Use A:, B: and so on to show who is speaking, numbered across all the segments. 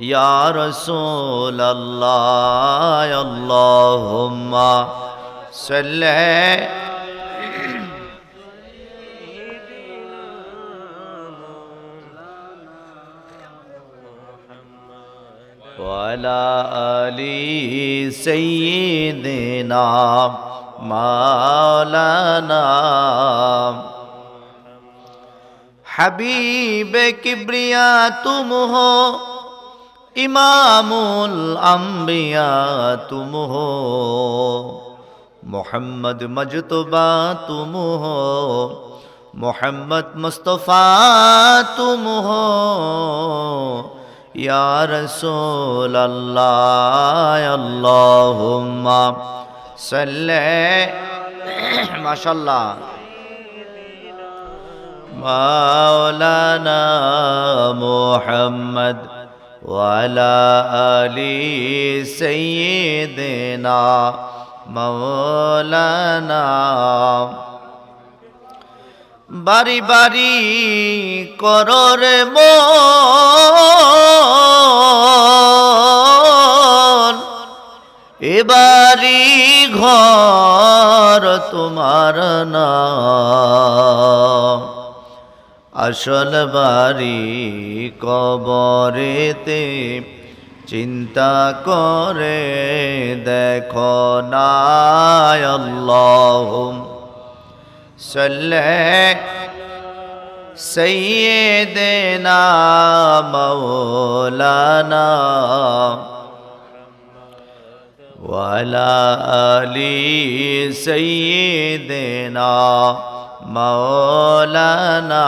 A: या रसूल अल्लाह अल्लाहुम्मा सल्ली वाला अली सय्यिदिना मौलाना हबीब किब्रिया तुम हो, इमामुल अंबिया तुम हो, मोहम्मद मजतबा तुम हो, मोहम्मद मुस्तफ़ा तुम हो, या रसूल अल्लाह अल्लाहुम्मा सल्ली माशाल्लाह मौलाना मुहम्मद वाला अली सय्यिदिना मौलाना। बारी बारी करो रे मन, एबारी घर तुम्हार ना, আসল বাড়ি কবরেতে চিন্তা করে দেখো না। আল্লাহুম্মা সাল্লি সাইয়্যিদিনা মাওলানা ওয়ালা আলি সাইয়্যিদিনা মৌলানা।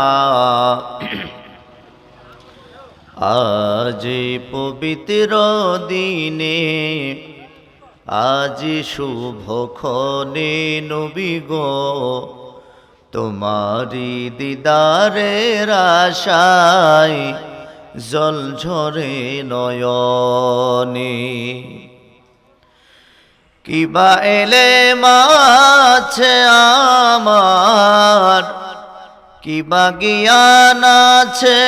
A: আজ পবিত্র দিনে, আজ শুভক্ষণে নবী গো, তোমারি দিদারের আশায় জল ঝরে নয়নে। কিবা এলেম আছে আমার, কিবা জ্ঞান আছে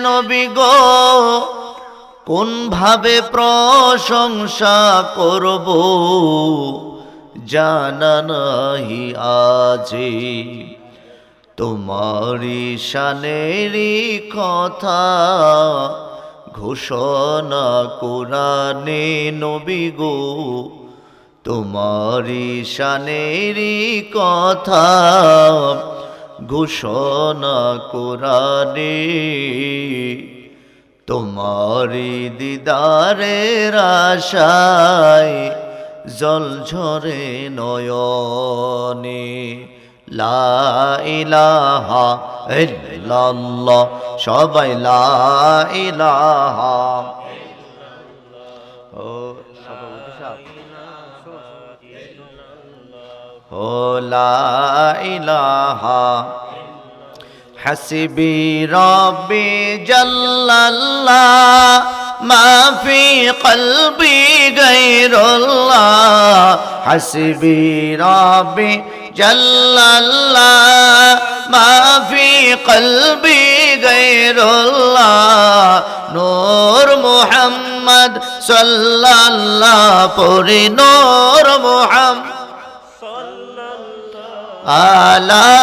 A: নবী গো, কোন ভাবে প্রশংসা করব জানা নাহি আজি। তোমারি শানেরই কথা ঘোষণা কোরআনে নবী গো, তোমারি শানেরই কথা ঘোষণা কোরআনে। তোমারি দিদারের আশায় জল ঝরে নয়নে। লা ইলাহা ইল্লাল্লাহ, সবাই লা ইলাহা। লা ইলাহা হাসবি রব্বি জাল্লাল্লাহ মা ফি কলবি গায়রুল্লাহ। হাসবি রব্বি জাল্লাল্লাহ মা ফি কলবি গায়রুল্লাহ। নূর মুহাম্মদ সাল্লাল্লাহ পড়ি নূর মুহাম্মদ। লা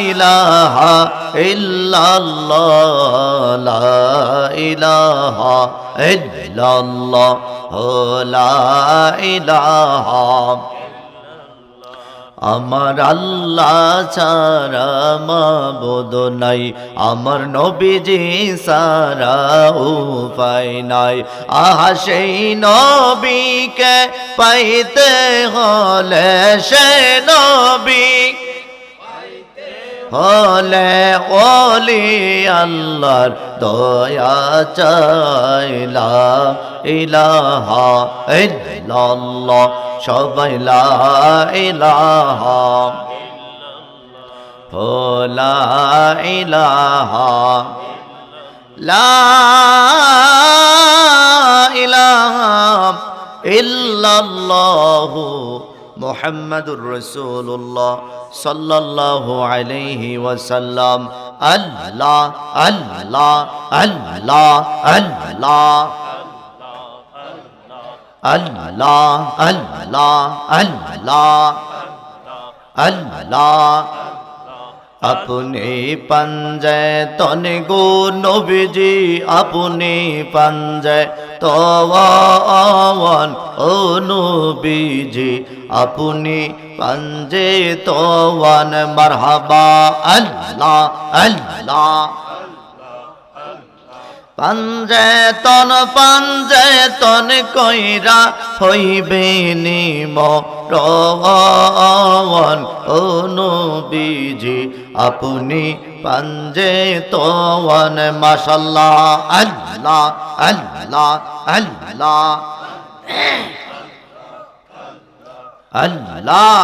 A: ইলাহা ইল্লাল্লাহ, লা ইলাহা ইল্লাল্লাহ, লা ইলাহা। আমার আল্লাহ ছাড়া মাবুদ নাই, আমার নবীজি ছাড়া উপায় নাই। আহা সেই নবীকে পাইতে হলে, সে নবী হলে ওলি আল্লাহর দয়া চাই। লা ইলাহা ইল্লাল্লাহ, সবাই লা ইলাহা লা ইলাহা লা ইলাহা ইল্লাল্লাহু মুহাম্মাদুর রাসূলুল্লাহ সাল্লাল্লাহু আলাইহি ওয়াসাল্লাম। আল্লাহ আল্লাহ আল্লাহ আল্লাহ আল্লাহ আল্লাহ আল্লাহ আল্লাহ আপনি পাঞ্জে তনে গো নবীজি আপনি পাঞ্জে তোয়ান ও নবীজি আপনি পাঞ্জে তোয়ান মারহাবা আল্লাহ আল্লাহ পাঞ্জে তন কইরা হইবে নিমরণ ও নবীজি আপনি পাঞ্জে তোয়ান মাশাআল্লাহ আল্লাহ আল্লাহ আল্লাহ আল্লাহ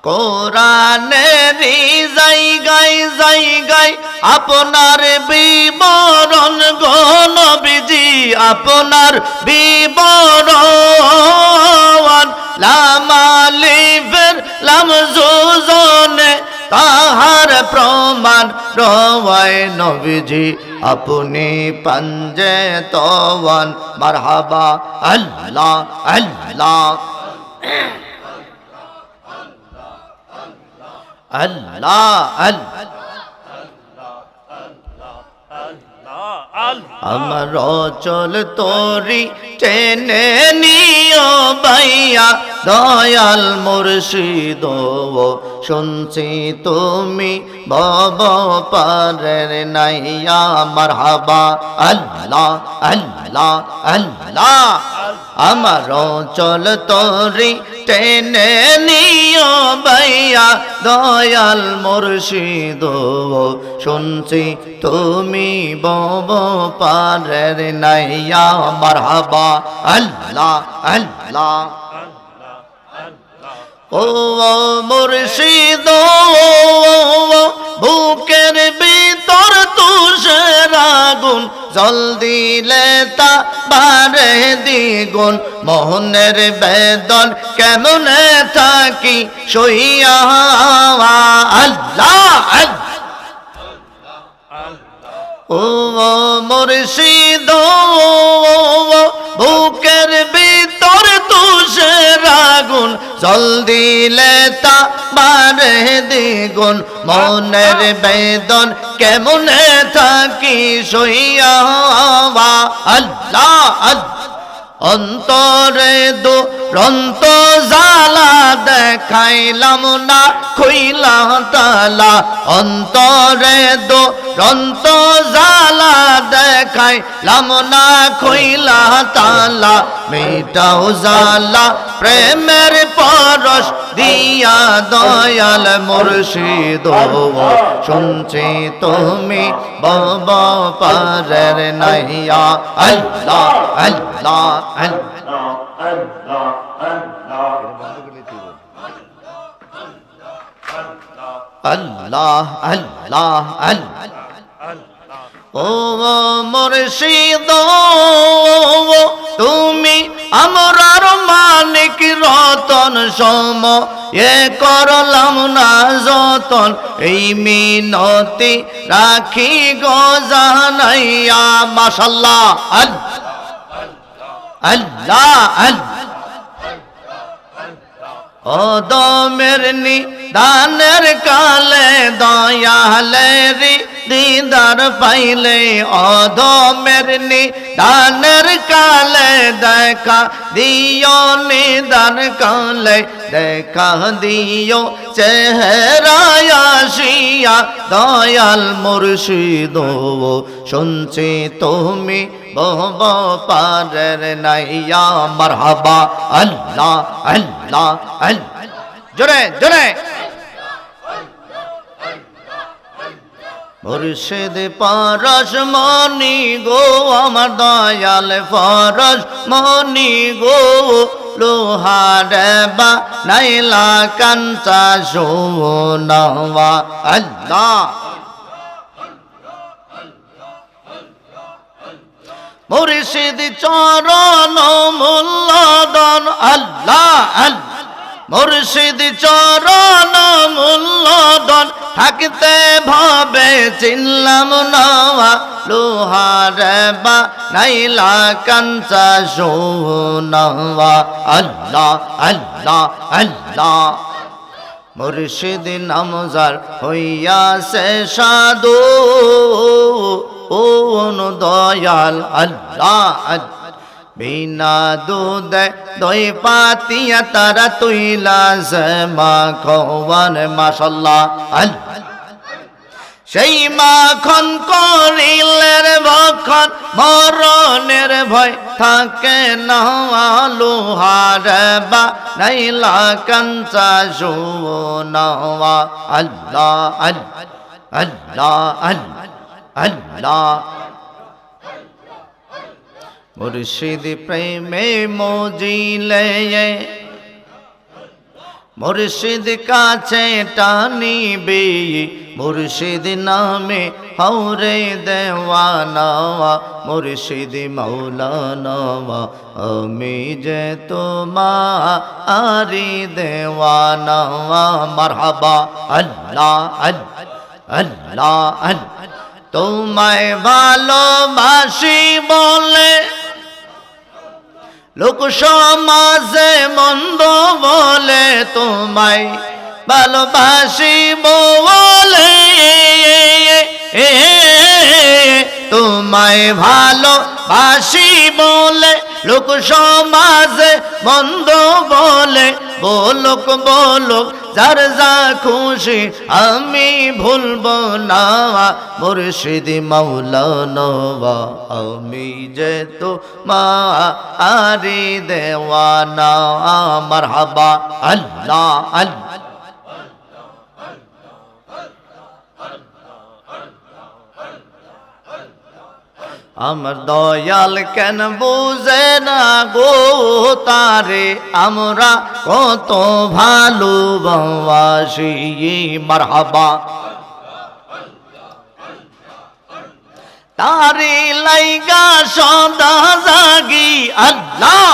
A: কোরআনেরই জায়গায় জায়গায় আপনার বিবরণ গো নবীজি আপনার বিবরণ লামালিফের লামজুজনে তাহার প্রমাণ রওয়ায় নবীজি আপনি পাঞ্জে তোয়ান মারহাবা আল্লাহ আল্লাহ আল্লাহ আল্লাহ আমার চল তোরি টেনে নিও বাইয়া দয়াল মুর্শিদ শুনছি তুমি ভব পারের নাইয়া মারহাবা আল্লাহ আল্লাহ আল্লাহ আমার চল তোরি টেনে নিও বাইয়া দয়াল মুর্শিদ শুনছি তুমি বব পারের নাইয়া মারহাবা আল্লাহ আল্লাহ ও মুর্শিদ বুকের ভিতর তুষের আগুন জল দিলে তা বারে দ্বিগুণ মোহনের বেদন কেমনে থাকি সইয়া আল্লাহ ও মুর্শিদ বুকের ভিতর তুষের আগুন জল দিলে তা বারে দ্বিগুণ মনের বেদন কেমনে থাকি সইয়া আল্লাহ অন্তরে দুরন্ত জালা দেখাইলাম না খুইলা তালা অন্তরে দুরন্ত জালা দেখাইলাম না খুইলা তালা মিটাও জালা প্রেমের পরশ দিয়া দয়াল মুর্শিদ শুনছি তুমি বব পারের নাইয়া আল্লাহ আল্লাহ আল্লাহ আল্লাহ ও মুর্শিদ তুমি আমরার মালিক রতন সম এ করলাম না যতন এই মিনতি রাখি গো জানাইয়া মাশাআল্লাহ আল্লাহ ও দমের দানের কালে দয়ালেরি দিদার পাইলে অধমের দানের কালে দেখা দিও নিদান কালে দেখা দিও চেহারায় আসিয়া দয়াল মুর্শিদ শুনছি তুমি বব পারের নাইয়া মারহাবা আল্লাহ আল্লাহ আল্লাহ জোরে জোরে মুর্শিদ পরশ মনি গো আমার দয়াল পরশ মনি গো লোহারে বা নাইলা কাঞ্চা সোনাওয়া আল্লাহ মুর্শিদ চরণ মূল্যদন আল্লাহ আল্লাহ মুর্শিদ চরণ মূল্যধন থাকতে ভবে চিনলাম না লোহার বা নাইলা কাঞ্চা সোনা আল্লাহ আল্লাহ আল্লাহ মুর্শিদ নামজার হইয়াছে সাধু ও দয়াল আল্লাহ বিনা দুধে দই পাতিয়া তারা তুইলা মা খোয়ান মাশাল্লাহ আল্লাহ সেই মাখন করিলের ভক্ষণ মরণের ভয় থাকে না লোহার বা নাইলা কাঞ্চা সোনা আল্লাহ আল্লাহ আল্লাহ মুর্শিদ প্রেমে মজিলে মুর্শিদ কাছে টানিবে মুর্শিদ নামে হৌরে দেওয়ানা মুর্শিদ মৌলানা আমি যে তোমারি দেওয়ানা মারহাবা আল্লাহ আল্লাহ তোমায় ভালোবাসি বলে লোক সমাজে মন্দ বলে তোমায় ভালোবাসি বলে তোমায় ভালোবাসি বলে লোক সমাজে মন্দ বলে বলুক বলুক যার যা খুশি আমি ভুলবো না মুর্শিদ মাওলানা আমি যে তো মারি দেওয়ানা মারহাবা আল্লাহ আল্লাহ আমার দয়াল কেন বুঝে না গো তারে আমরা কত ভালোবাসি মারহাবা তারে লাইগা সদা জাগি আল্লাহ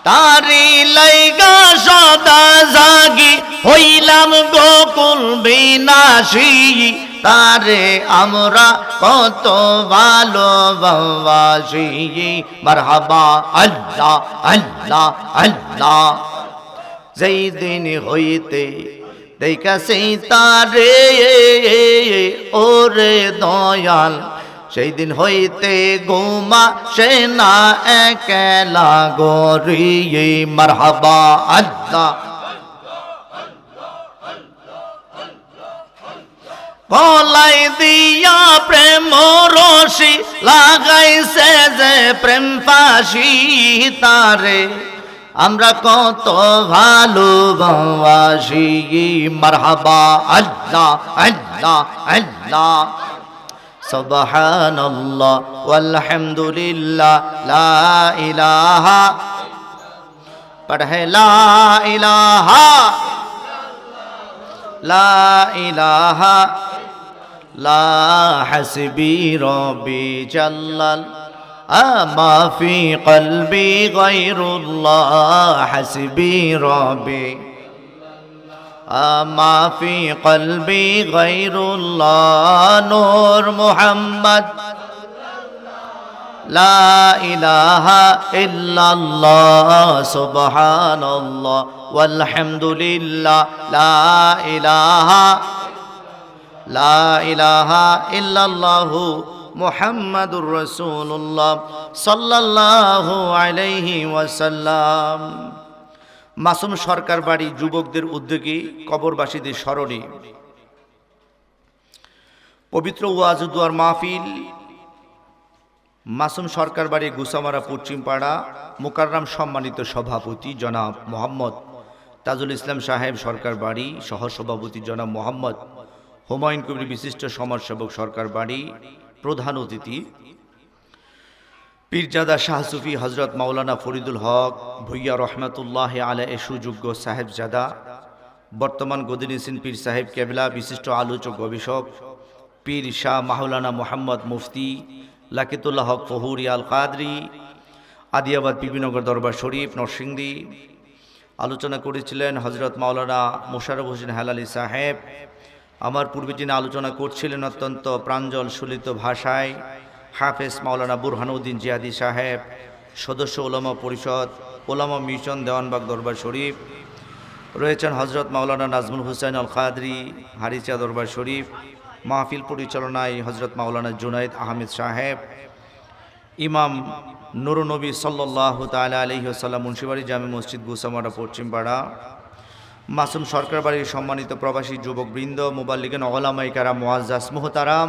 A: তারে লাইগা সদা জাগি হইলাম গোকুল বিনাশী তারে আমরা কত ভালোবাসি মারহাবা আল্লাহ আল্লাহ আল্লাহ যেই দিন হইতে দেখাছি তারে ওরে দয়াল সেই দিন হইতে গোমা সে না একলা গরি মারহাবা আল্লাহ গলাই দিয়া প্রেম রশি লাগাইছে যে প্রেম ফাঁসি তারে আমরা কত ভালোবাসি মারহাবা আল্লাহ আল্লাহ আল্লাহ সুবহানাল্লাহ ওয়ালহামদুলিল্লাহ লা ইলাহা পড়ে লা ইলাহা লা ইলাহা লা হাসবি রব্বি জাল্লাল মা ফি কলবি গায়রুল্লাহ হাসবি রব্বি মা ফি কলবি গায়রুল্লাহ নূর মুহাম্মদ লা ইলাহা ইল্লাল্লাহ সুবহানাল্লাহ ওয়ালহামদুলিল্লাহ লা ইলাহা ইল্লাল্লাহু মুহাম্মাদুর রাসূলুল্লাহ সাল্লাল্লাহু আলাইহি ওয়াসাল্লাম। মাসুম সরকার বাড়ি যুবকদের উদ্যোগে কবরবাসীদের স্মরণে পবিত্র ওয়াজ দুয়ার মাহফিল মাসুম সরকার বাড়ি গুসামারা পশ্চিমপাড়া মোকাররম সম্মানিত সভাপতি জনাব মোহাম্মদ তাজুল ইসলাম সাহেব সরকার বাড়ি, সহসভাপতি জনাব মোহাম্মদ হুমায়ুন কবির বিশিষ্ট সমাজসেবক সরকার বাড়ি, প্রধান অতিথি পীরজাদা শাহ সুফি হজরত মাওলানা ফরিদুল হক ভুইয়া রহমতুল্লাহ আলাইহি সুযোগ্য সাহেবজাদা, বর্তমান গদিনিসিন পীর সাহেব কেবলা, বিশিষ্ট আলোচক গবেষক পীর শাহ মাওলানা মোহাম্মদ মুফতি লাকিতুল্লাহ হক ফহুরি আল কাদরি, আদিয়াবাদ পিবিনগর দরবার শরীফ নরসিংদী, আলোচনা করেছিলেন হযরত মাওলানা মোশাররফ হোসেন হেলালি সাহেব। আমার পূর্বে যিনি আলোচনা করছিলেন অত্যন্ত প্রাঞ্জল সুলিত ভাষায় হাফেজ মাওলানা বুরহানুদ্দিন জিয়াদি সাহেব, সদস্য ওলামা পরিষদ, ওলামা মিশন, দেওয়ানবাগ দরবার শরীফ। রয়েছেন হযরত মাওলানা নাজমুল হুসাইন আল কাদরি, হারিচা দরবার শরীফ। মাহফিল পরিচালনায় হযরত মাওলানা জুনাইদ আহমেদ সাহেব, ইমাম নুরুন্নবী সাল্লাল্লাহু তাআলা আলাইহি ওয়াসাল্লাম, মুন্সিবাড়ি জামে মসজিদ, গুসামারা, পশ্চিমপাড়া। মাসুম সরকার বাড়ির সম্মানিত প্রবাসী যুবকবৃন্দ, মুবাল্লিগিন, উলামায়ে কেরাম, মুআজ্জাজ মুহতারাম,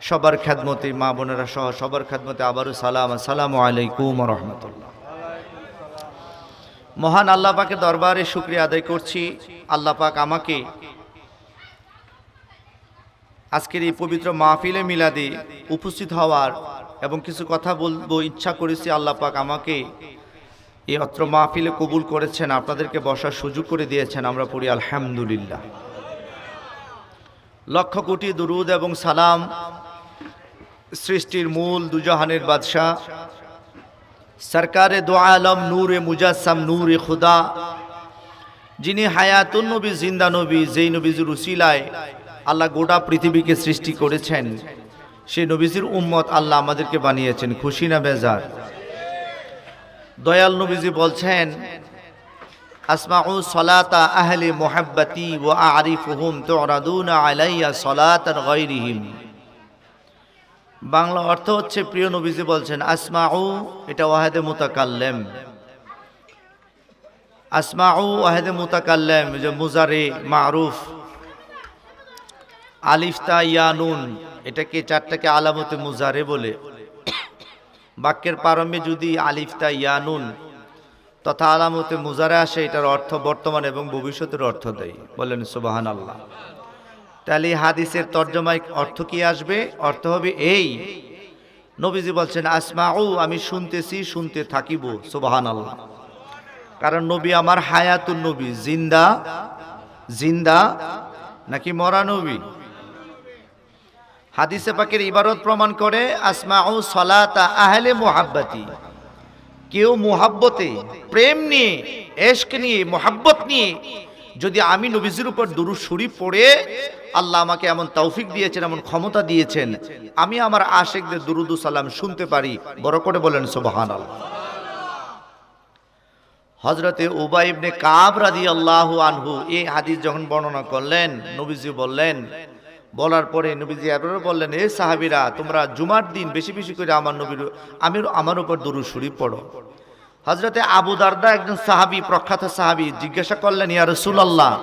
A: সবার খেদমতে, মা বোনেরা সহ সবার খেদমতে আবারও সালাম, আসসালামু আলাইকুম ওয়া রাহমাতুল্লাহ। মহান আল্লাহ পাকের দরবারে শুকরিয়া আদায় করছি। আল্লাহ পাক আমাকে আজকের এই পবিত্র মাহফিলে মিলাদে উপস্থিত হওয়ার এবং কিছু কথা বলবো ইচ্ছা করেছি। আল্লাহ পাক আমাকে এই অত্র মাহফিলে কবুল করেছেন, আপনাদেরকে বসার সুযোগ করে দিয়েছেন। আমরা পড়ি আলহামদুলিল্লাহ। লক্ষ কোটি দুরুদ এবং সালাম সৃষ্টির মূল, দুজাহানের বাদশাহ, সরকারে দো আলম, নূরে মুজাসসাম, নূরে খুদা, যিনি হায়াতুন নবী, জিন্দা নবী, যেই নবীজির উসিলায় আল্লাহ গোটা পৃথিবীকে সৃষ্টি করেছেন, সেই নবীজির উম্মত আল্লাহ আমাদেরকে বানিয়েছেন। খুশি না বেজার? দয়াল নবীজি বলছেন, আসমাউ সলাতা আহলি মুহাব্বতি ওয়া আরিফুহুম তুরাদুনা আলাইয়া সলাতান গায়রিহিম। বাংলা অর্থ হচ্ছে, প্রিয় নবীজি বলছেন, আসমাউ এটা ওয়াহেদে মুতাকাল্লিম, আসমাউ ওয়াহেদে মুতাকাল্লিম, যে মুজারে মারুফ, আলিফ তা ইয়া নুন, এটাকে চারটাকে আলামতে মুজারে বলে। বাক্যের প্রারম্ভে যদি আলিফ তা ইয়া নুন তথা আলামতে মুজারে আসে, এটার অর্থ বর্তমান এবং ভবিষ্যতের অর্থ দেয়। বলেন সুবহানাল্লাহ। তাহলে হাদিসের তর্জমায় অর্থ কি আসবে? অর্থ হবে এই, নবীজি বলছেন আসমাউ, আমি শুনতেছি, শুনতে থাকিব। সুবহানাল্লাহ। কারণ নবী আমার হায়াতুন নবী, জিন্দা, জিন্দা নাকি মরা নবী? হাদিসে পাকের ইবারত প্রমাণ করে, আসমাউ সলাতা আহলে মুহাব্বতি, কেউ মুহাব্বতে, প্রেম নিয়ে, ইশক নিয়ে, মুহাব্বত নিয়ে যদি আমি নবীজির উপর দুরূদ শরীফ পড়ে, আল্লাহ আমাকে এমন তৌফিক দিয়েছেন, এমন ক্ষমতা দিয়েছেন, আমি আমার আশিকদের দুরূদ ও সালাম শুনতে পারি। বড় করে বলেন সুবহানাল্লাহ। হযরতে উবাই ইবনে কাব রাদিয়াল্লাহু আনহু এই হাদিস যখন বর্ণনা করলেন, নবীজি বললেন, বলার পরে নবীজি এবারে বললেন, এ সাহাবীরা, তোমরা জুমার দিন বেশি বেশি করে আমার উপর দুরূদ শরীফ পড়ো। হযরতে আবু দারদা, একজন সাহাবী, প্রখ্যাত সাহাবী, জিজ্ঞাসা করলেন, ইয়া রাসূলুল্লাহ,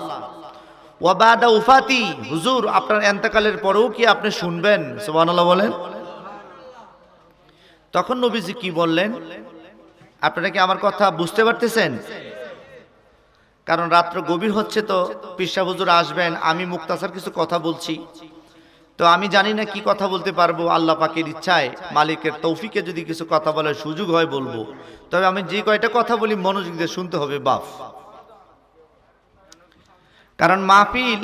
A: ওয়া বাদা উফাতি, হুজুর আপনার ইন্তেকালের পরেও কি আপনি শুনবেন? সুবহানাল্লাহ বলেন। তখন নবীজি কি বললেন? আপনারা কি আমার কথা বুঝতে পারতেছেন? কারণ রাত্র গভীর হচ্ছে, তো পীর সাহেব হুজুর আসবেন, আমি মুক্তাসার কিছু কথা বলছি, তো আমি জানি না কি কথা বলতে পারবো। আল্লাহ পাকের ইচ্ছায়, মালিকের তৌফিকে যদি কিছু কথা বলার সুযোগ হয় বলবো, তবে আমি যে কয়টা কথা বলি মনোযোগ দিয়ে শুনতে হবে বাপ। কারণ মাহফিল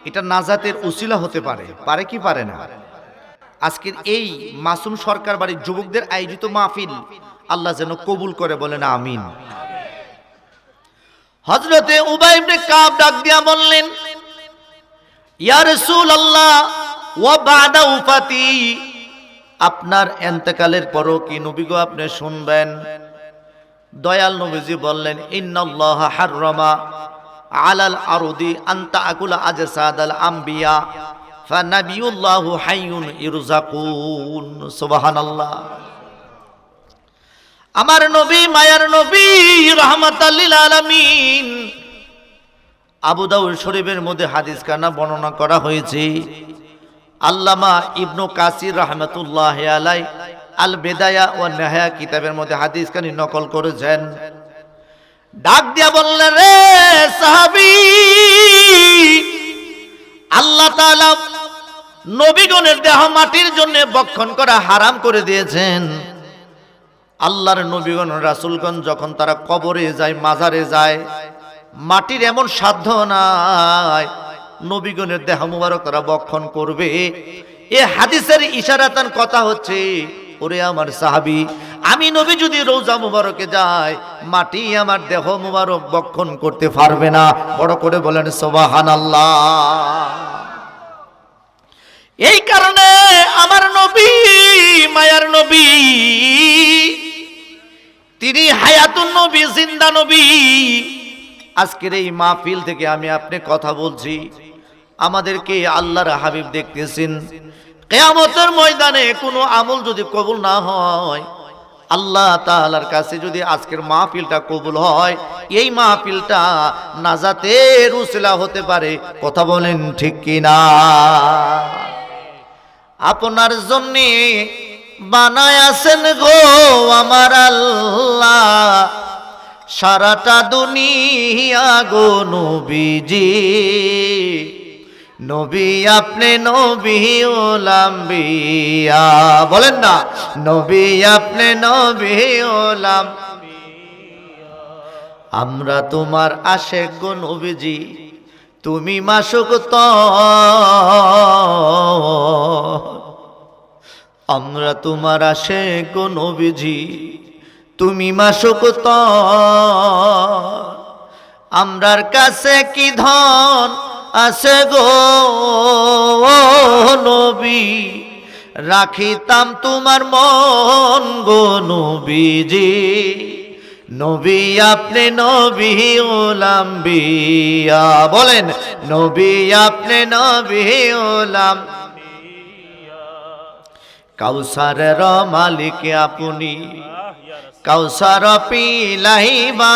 A: এটা নাজাতের উসিলা হতে পারে, পারে কি পারে না? আজকের এই মাসুম সরকার বাড়ির যুবকদের আয়োজিত মাহফিল আল্লাহ যেন কবুল করে, বলেন আমিন। হযরতে উবাই ইবনে কাব ডাক দিয়া বললেন, ইয়া রাসূলুল্লাহ ওয়া বাদা উফাতি, আপনার ইন্তেকালের পরও কি নবী গো আপনি শুনবেন? দয়াল নবীজি বললেন, ইন্নাল্লাহা হাররামা আলাল আরদি আন তাকুলা আজসাদাল আম্বিয়া ফানাবিয়ুল্লাহু হাইয়ুন ইরযাকুন। সুবহানাল্লাহ। আমার নবী, মায়ার নবী, রাহমাতাল লিল আলামিন। আবু দাউদ শরীফের মধ্যে হাদিস কানা বর্ণনা করা হয়েছে। আল্লামা ইবনু কাসির রাহমাতুল্লাহি আলাইহি আল বিদায়া ওয়া নিহায়া কিতাবের মধ্যে হাদিস কানি নকল করেছেন। ডাক দিয়া বললেন, রে সাহাবী, আল্লাহ তাআলা নবীগণের দেহ মাটির জন্য বক্ষণ করা হারাম করে দিয়েছেন। আল্লাহর নবীগণ, রাসূলগণ যখন তারা কবরে যায়, মাজারে যায়, মাটির এমন সাধ্য নাই নবীগণের দেহ মুবারক তারা বক্ষণ করবে। এ হাদিসের ইশারাতান কথা হচ্ছে, ওরে আমার সাহাবী, আমি নবী যদি রওজা মুবারকে যাই, মাটি আমার দেহ মুবারক বক্ষণ করতে পারবে না। বড় করে বলেন সুবহানাল্লাহ। এই কারণে আমার নবী, মায়ার নবী, তিনি হায়াতুন নবী, জিন্দা নবী। আজকের এই মাহফিল থেকে আমি আপনি কথা বলছি, আমাদেরকে আল্লাহর হাবিব দেখতেছেন। কিয়ামতের ময়দানে কোনো আমল যদি কবুল না হয়, আল্লাহ তাআলার কাছে যদি আজকের মাহফিলটা কবুল হয়, এই মাহফিলটা নাজাতের উসিলা হতে পারে। কথা বলেন ঠিক কিনা? আপনার জন্যে বানায় আছেন গো আমার আল্লাহ সারাটা দুনিয়া গো নবীজি। নবী আপনি নবী ওলাম্বিয়া, বলেন না নবী আপনি নবী ওলাম। আমরা তোমার আশেক গো নবীজি, তুমি মাসুক তো। আমরা তোমার আশেক গো নবীজি, তুমি মাসুক তো। আমরার কাছে কি ধন আছে গো নবী, রাখিতাম তোমার মন গো নবীজি। নবী আপনি নবী ওলাম্বিয়া, বলেন নবী আপনি নবী ওলাম। কাউসারের মালিক আপনি, কাউসার পিলাইবা।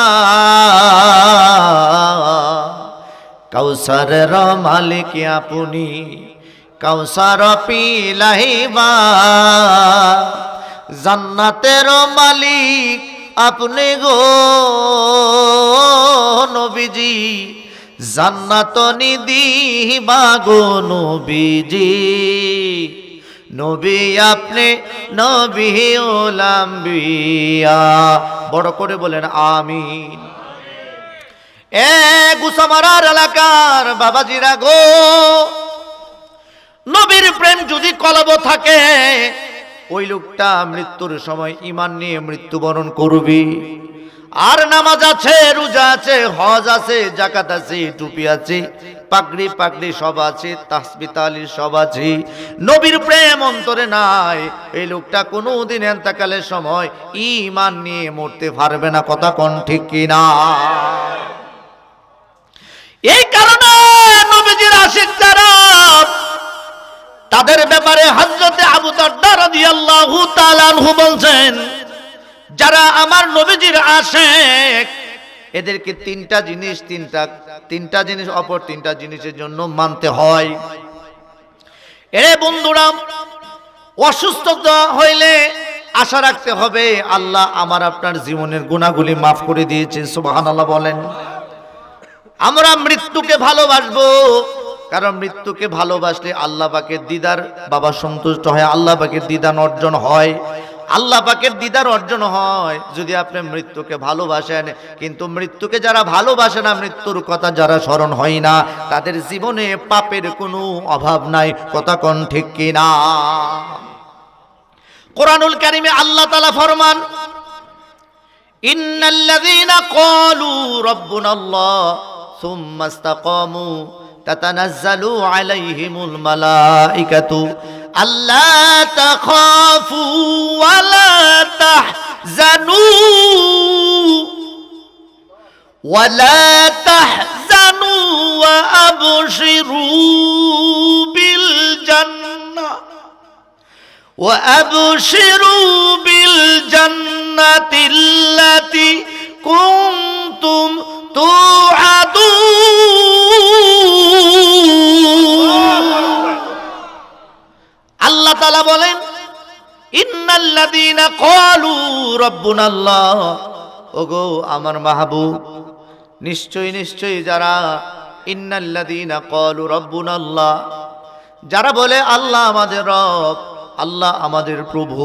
A: কাউসারের মালিক আপনি, কাউসার পিলাইবা। জান্নাতের মালিক আপনি গো নবীজি, জান্নাত নিদিবা গো নবীজি। নবী আপনি নবী ওলাম্বিয়া। বড় করে বলেন আমিন। এ গুসামারার এলাকার বাবাজিরা গো, নবীর প্রেম যদি কলব থাকে, ওই লোকটা মৃত্যুর সময় ঈমান নিয়ে মৃত্যুবরণ করবে। আর নামাজ আছে, রোজা আছে, হজ আছে, যাকাত আছে, টুপি আছে, পাগড়ি পাগড়ি সব আছে, তাসবিহ তাহলিল সব আছে, নবীর প্রেম অন্তরে নাই, এই লোকটা কোনোদিন ইন্তেকালের সময় ঈমান নিয়ে মরতে পারবে না। কথা কোন ঠিক কিনা? এই কারণে নবীজির আশিক যারা, তাদের ব্যাপারে হযরতে আবু দারদা রাদিয়াল্লাহু তাআলা আনহু বলছেন, যারা আমার নবীজির আশিক, এদেরকে তিনটা জিনিস অপর তিনটা জিনিসের জন্য মানতে হয়। এ বন্ধুরা, অসুস্থতা হইলে আশা রাখতে হবে আল্লাহ আমার আপনার জীবনের গুনাহগুলি মাফ করে দিয়েছেন। সুবহানাল্লাহ বলেন। আমরা মৃত্যুকে ভালোবাসবো, কারণ মৃত্যুকে ভালোবাসলে আল্লাহ পাকের দিদার বাবা সন্তুষ্ট হয়, আল্লাহ পাকের দিদার অর্জন হয়, আল্লাহ পাকের দিদার অর্জন হয় যদি আপনি মৃত্যুকে ভালোবাসেন। কিন্তু মৃত্যুকে যারা ভালোবাসে না, মৃত্যুর কথা যারা স্মরণ হয় না, তাদের জীবনে পাপের কোনো অভাব নাই। কথা কোন ঠিক কিনা? কোরআনুল কারীমে আল্লাহ তাআলা ফরমান, ইন্নাল্লাযীনা ক্বালু রাব্বুনাল্লাহ সুম্মা ইসতাকামু তাতানাজ্জালু আলাইহিমুল মালাইকাতু আল্লা তাখাফু ওয়া লা তাহজানু ওয়া লা তাহজানু ওয়া আবশিরু বিল জান্নাহ ওয়া আবশিরু বিল জান্নাতিল্লাতী কুনতুম তুআদুন। আল্লাহ তাআলা বলেন, ইন্নাল্লাযীনা ক্বালু রাব্বুনাল্লাহ, ওগো আমার মাহবুব, নিশ্চয়ই যারা ইন্নাল্লাযীনা ক্বালু রাব্বুনাল্লাহ, যারা বলে আল্লাহ আমাদের রব, আল্লাহ আমাদের প্রভু,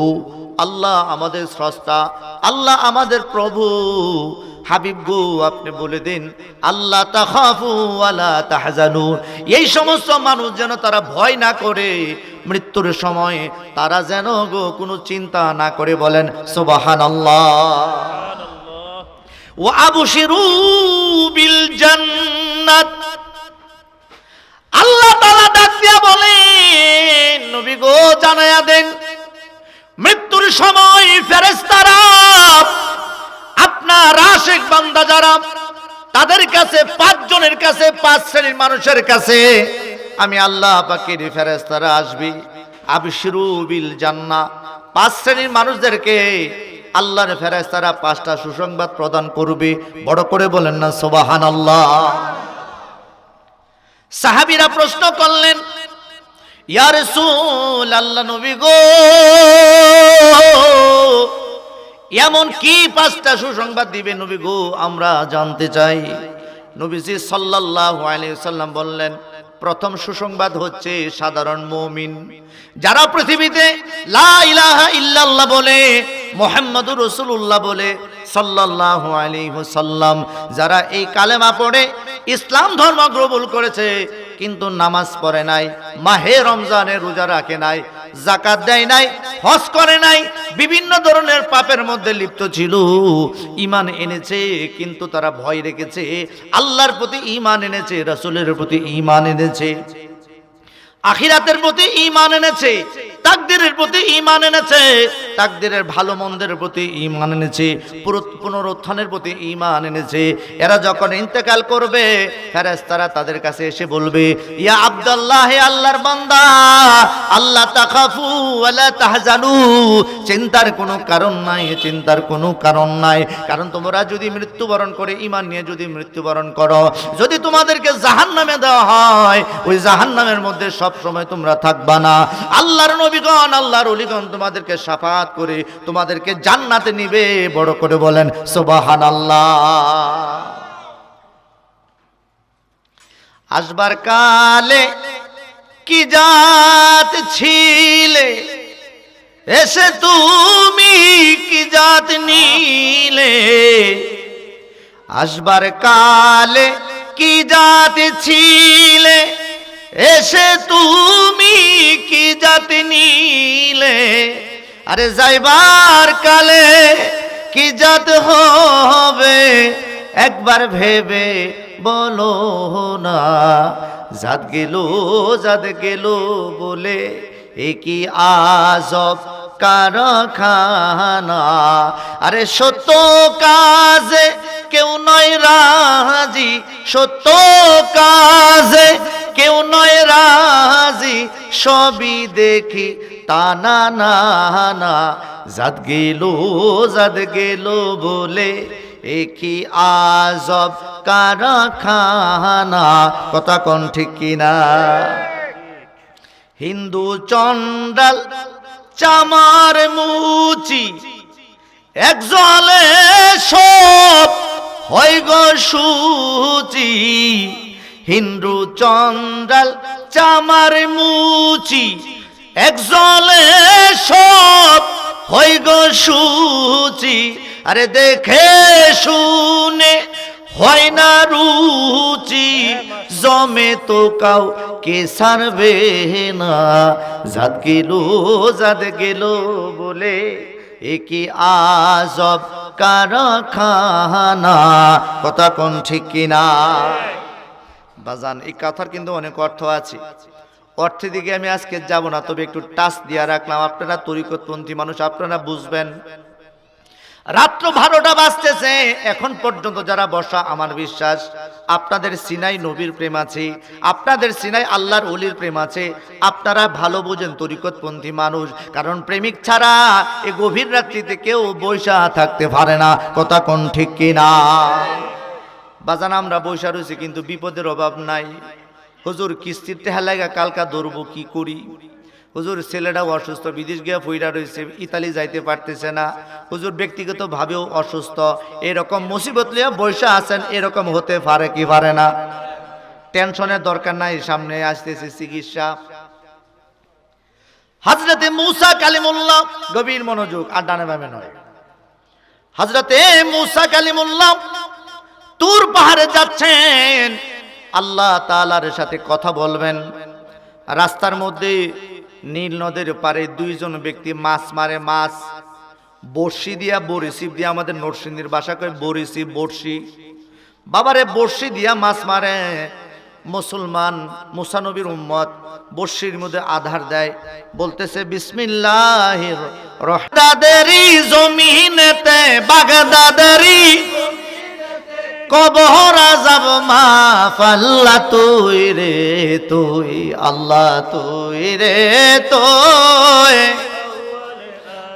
A: আল্লাহ আমাদের স্রষ্টা, আল্লাহ আমাদের প্রভু। হাবিব গো, আপনি বলে দিন, আল্লাহ তাখাফু ওয়ালা তাহজানু, এই সমস্ত মানুষ যেন তারা ভয় না করে, মৃত্যুর সময় তারা যেন গো কোনো চিন্তা না করে। বলেন সুবহানাল্লাহ। ওয়া আবশিরু বিল জান্নাত, আল্লাহ তাআলা ডাক দিয়া বলেন, নবী গো জানায়া দেন, মৃত্যুর সময় ফেরেশতারা আপনার আশিক বান্দা যারা, তাদের কাছে 5 জনের কাছে, 5 শ্রেণীর মানুষের কাছে আমি আল্লাহ পাকের ফেরেশতারা আসবি। আবশিরু বিল জান্নাহ, 5 শ্রেণীর মানুষদেরকে আল্লাহর ফেরেশতারা 5টা সুসংবাদ প্রদান করবে। বড় করে বলেন না সুবহানাল্লাহ। সাহাবীরা প্রশ্ন করলেন, ইয়া রাসূল আল্লাহ, নবী গো এমন কি 5টা সুসংবাদ দিবে নবী গো, আমরা জানতে চাই। নবীজি সাল্লাল্লাহু আলাইহি ওয়াসাল্লাম বললেন, প্রথম সুসংবাদ হচ্ছে সাধারণ মুমিন যারা পৃথিবীতে লা ইলাহা ইল্লাল্লাহ বলে, মুহাম্মাদুর রাসূলুল্লাহ বলে সাল্লাল্লাহু আলাইহি ওয়াসাল্লাম, যারা এই কালেমা পড়ে ইসলাম ধর্ম গ্রহণ করেছে, কিন্তু নামাজ পড়ে নাই, মাহে রমজানের রোজা রাখে নাই, যাকাত দেয় নাই, হজ করে নাই, বিভিন্ন ধরনের পাপের মধ্যে লিপ্ত ছিল, ঈমান এনেছে কিন্তু তারা ভয় রেখেছে, আল্লাহর প্রতি ঈমান এনেছে, রাসূলের প্রতি ঈমান এনেছে, আখিরাতের প্রতি ঈমান এনেছে, তাকদীরের প্রতি ঈমান এনেছে, তাকদীরের ভালো মন্দের প্রতি ঈমান এনেছে, পুনরুত্থানের প্রতি ঈমান এনেছে। এরা যখন ইন্তেকাল করবে, ফেরেশতারা তাদের কাছে এসে বলবে, ইয়া আব্দুল্লাহ, হে আল্লাহর বান্দা, আল্লাহ তাখাফু ওয়ালা তাহজানু, চিন্তার কোনো কারণ নাই, চিন্তার কোনো কারণ নাই। কারণ তোমরা যদি মৃত্যুবরণ করে ঈমান নিয়ে যদি মৃত্যুবরণ করো, যদি তোমাদেরকে জাহান্নামে দেওয়া হয়, ওই জাহান্নামের মধ্যে সব সময় তোমরা থাকবা না। আল্লাহর নবীগণ, আল্লাহর ওলিগণ তোমাদেরকে শাফাআত করে তোমাদেরকে জান্নাতে নিবে। বড় করে বলেন সুবহানাল্লাহ। আসবার কালে কি জাত ছিলে, এসে তুমি কি জাত নিলে, আসবার কালে কি জাত ছিলে, এসে তুমি কি জাত নিলে, আরে যাইবার কালে কি জাত হবে, একবার ভেবে বলো না। জাত গেল বলে এ কি আজব কারখানা, আরে সত্য কাজে কেউ নয় রাজি, সত্য কাজে কেউ নয় রাজি, সবই দেখি টানা না না। জাত গেল বলে এ কি আজব কারখানা। কথা কোন ঠিক কিনা? হিন্দু চন্ডাল চামার মুচি, এক জলে সব হয় গো সূচি। হিন্দু চন্ডাল চামার মুচি, এক জলে সব হয় গো সূচি। আরে দেখে শুনে হয় না রুচি, জমে তো কাউ কে সারবে না। জাত গেল বলে এ কি আজব কারখানা। কথা কোন ঠিক কিনা? বাজান, এই কথার কিন্তু অনেক অর্থ আছে, অর্থের দিকে আমি আজকে যাব না, তবে একটু টাচ দিয়া রাখলাম। আপনারা তরিকতপন্থী মানুষ, আপনারা বুঝবেন। রাত্র 12টা বাজতেছে, এখন পর্যন্ত যারা বসা, আমার বিশ্বাস আপনাদের সিনাই নবীর প্রেম আছে, আপনাদের সিনাই আল্লাহর ওলির প্রেম আছে। আপনারা ভালো বোঝেন তরিকতপন্থী মানুষ, কারণ প্রেমিক ছাড়া এই গভীর রাত্রিতে কেউ বৈশা থাকতে পারে না। কথা কোন ঠিক কিনা? বাজান, আমরা বৈশা রয়েছি কিন্তু বিপদের অভাব নাই। হুজুর কিস্তির টেহা লাগা কালকা ধরবো, কি করি? হুজুর ছেলেটাও অসুস্থ, বিদেশ গিয়ে ফইরা রয়েছে, ইতালি যাইতে পারতেছে না। হুজুর ব্যক্তিগত ভাবেও অসুস্থ। এরকম মুসিবত লিয়া বৈশা আছেন, এরকম হতে পারে কি পারে না? টেনশনের দরকার নাই, সামনে আসতেছে চিকিৎসা। হযরতে মূসা কালিমুল্লাহ, গভীর মনোযোগ, আর ডানে বামে নয়। হযরতে মূসা কালিমুল্লাহ তুর পাহাড়ে যাচ্ছেন, আল্লাহ তাআলার সাথে কথা বলবেন। রাস্তার মধ্যে নীল নদের পারে দুইজন ব্যক্তি মাছ মারে। মাছ বড়শি দিয়া, বড়শি দিয়া, আমাদের নরসিংদীর ভাষা কয় বড়শি, বড়শি। বাবারে বড়শি দিয়া মাছ মারে। মুসলমান মুসা নবীর উম্মত বড়শির মধ্যে আধার দেয়, বলতেছে বিসমিল্লাহির রহমানির জমিনেতে বাগদাদেরি কবর আযাব মা ফাল্লা তুই রে তুই, আল্লাহ তুই রে তুই,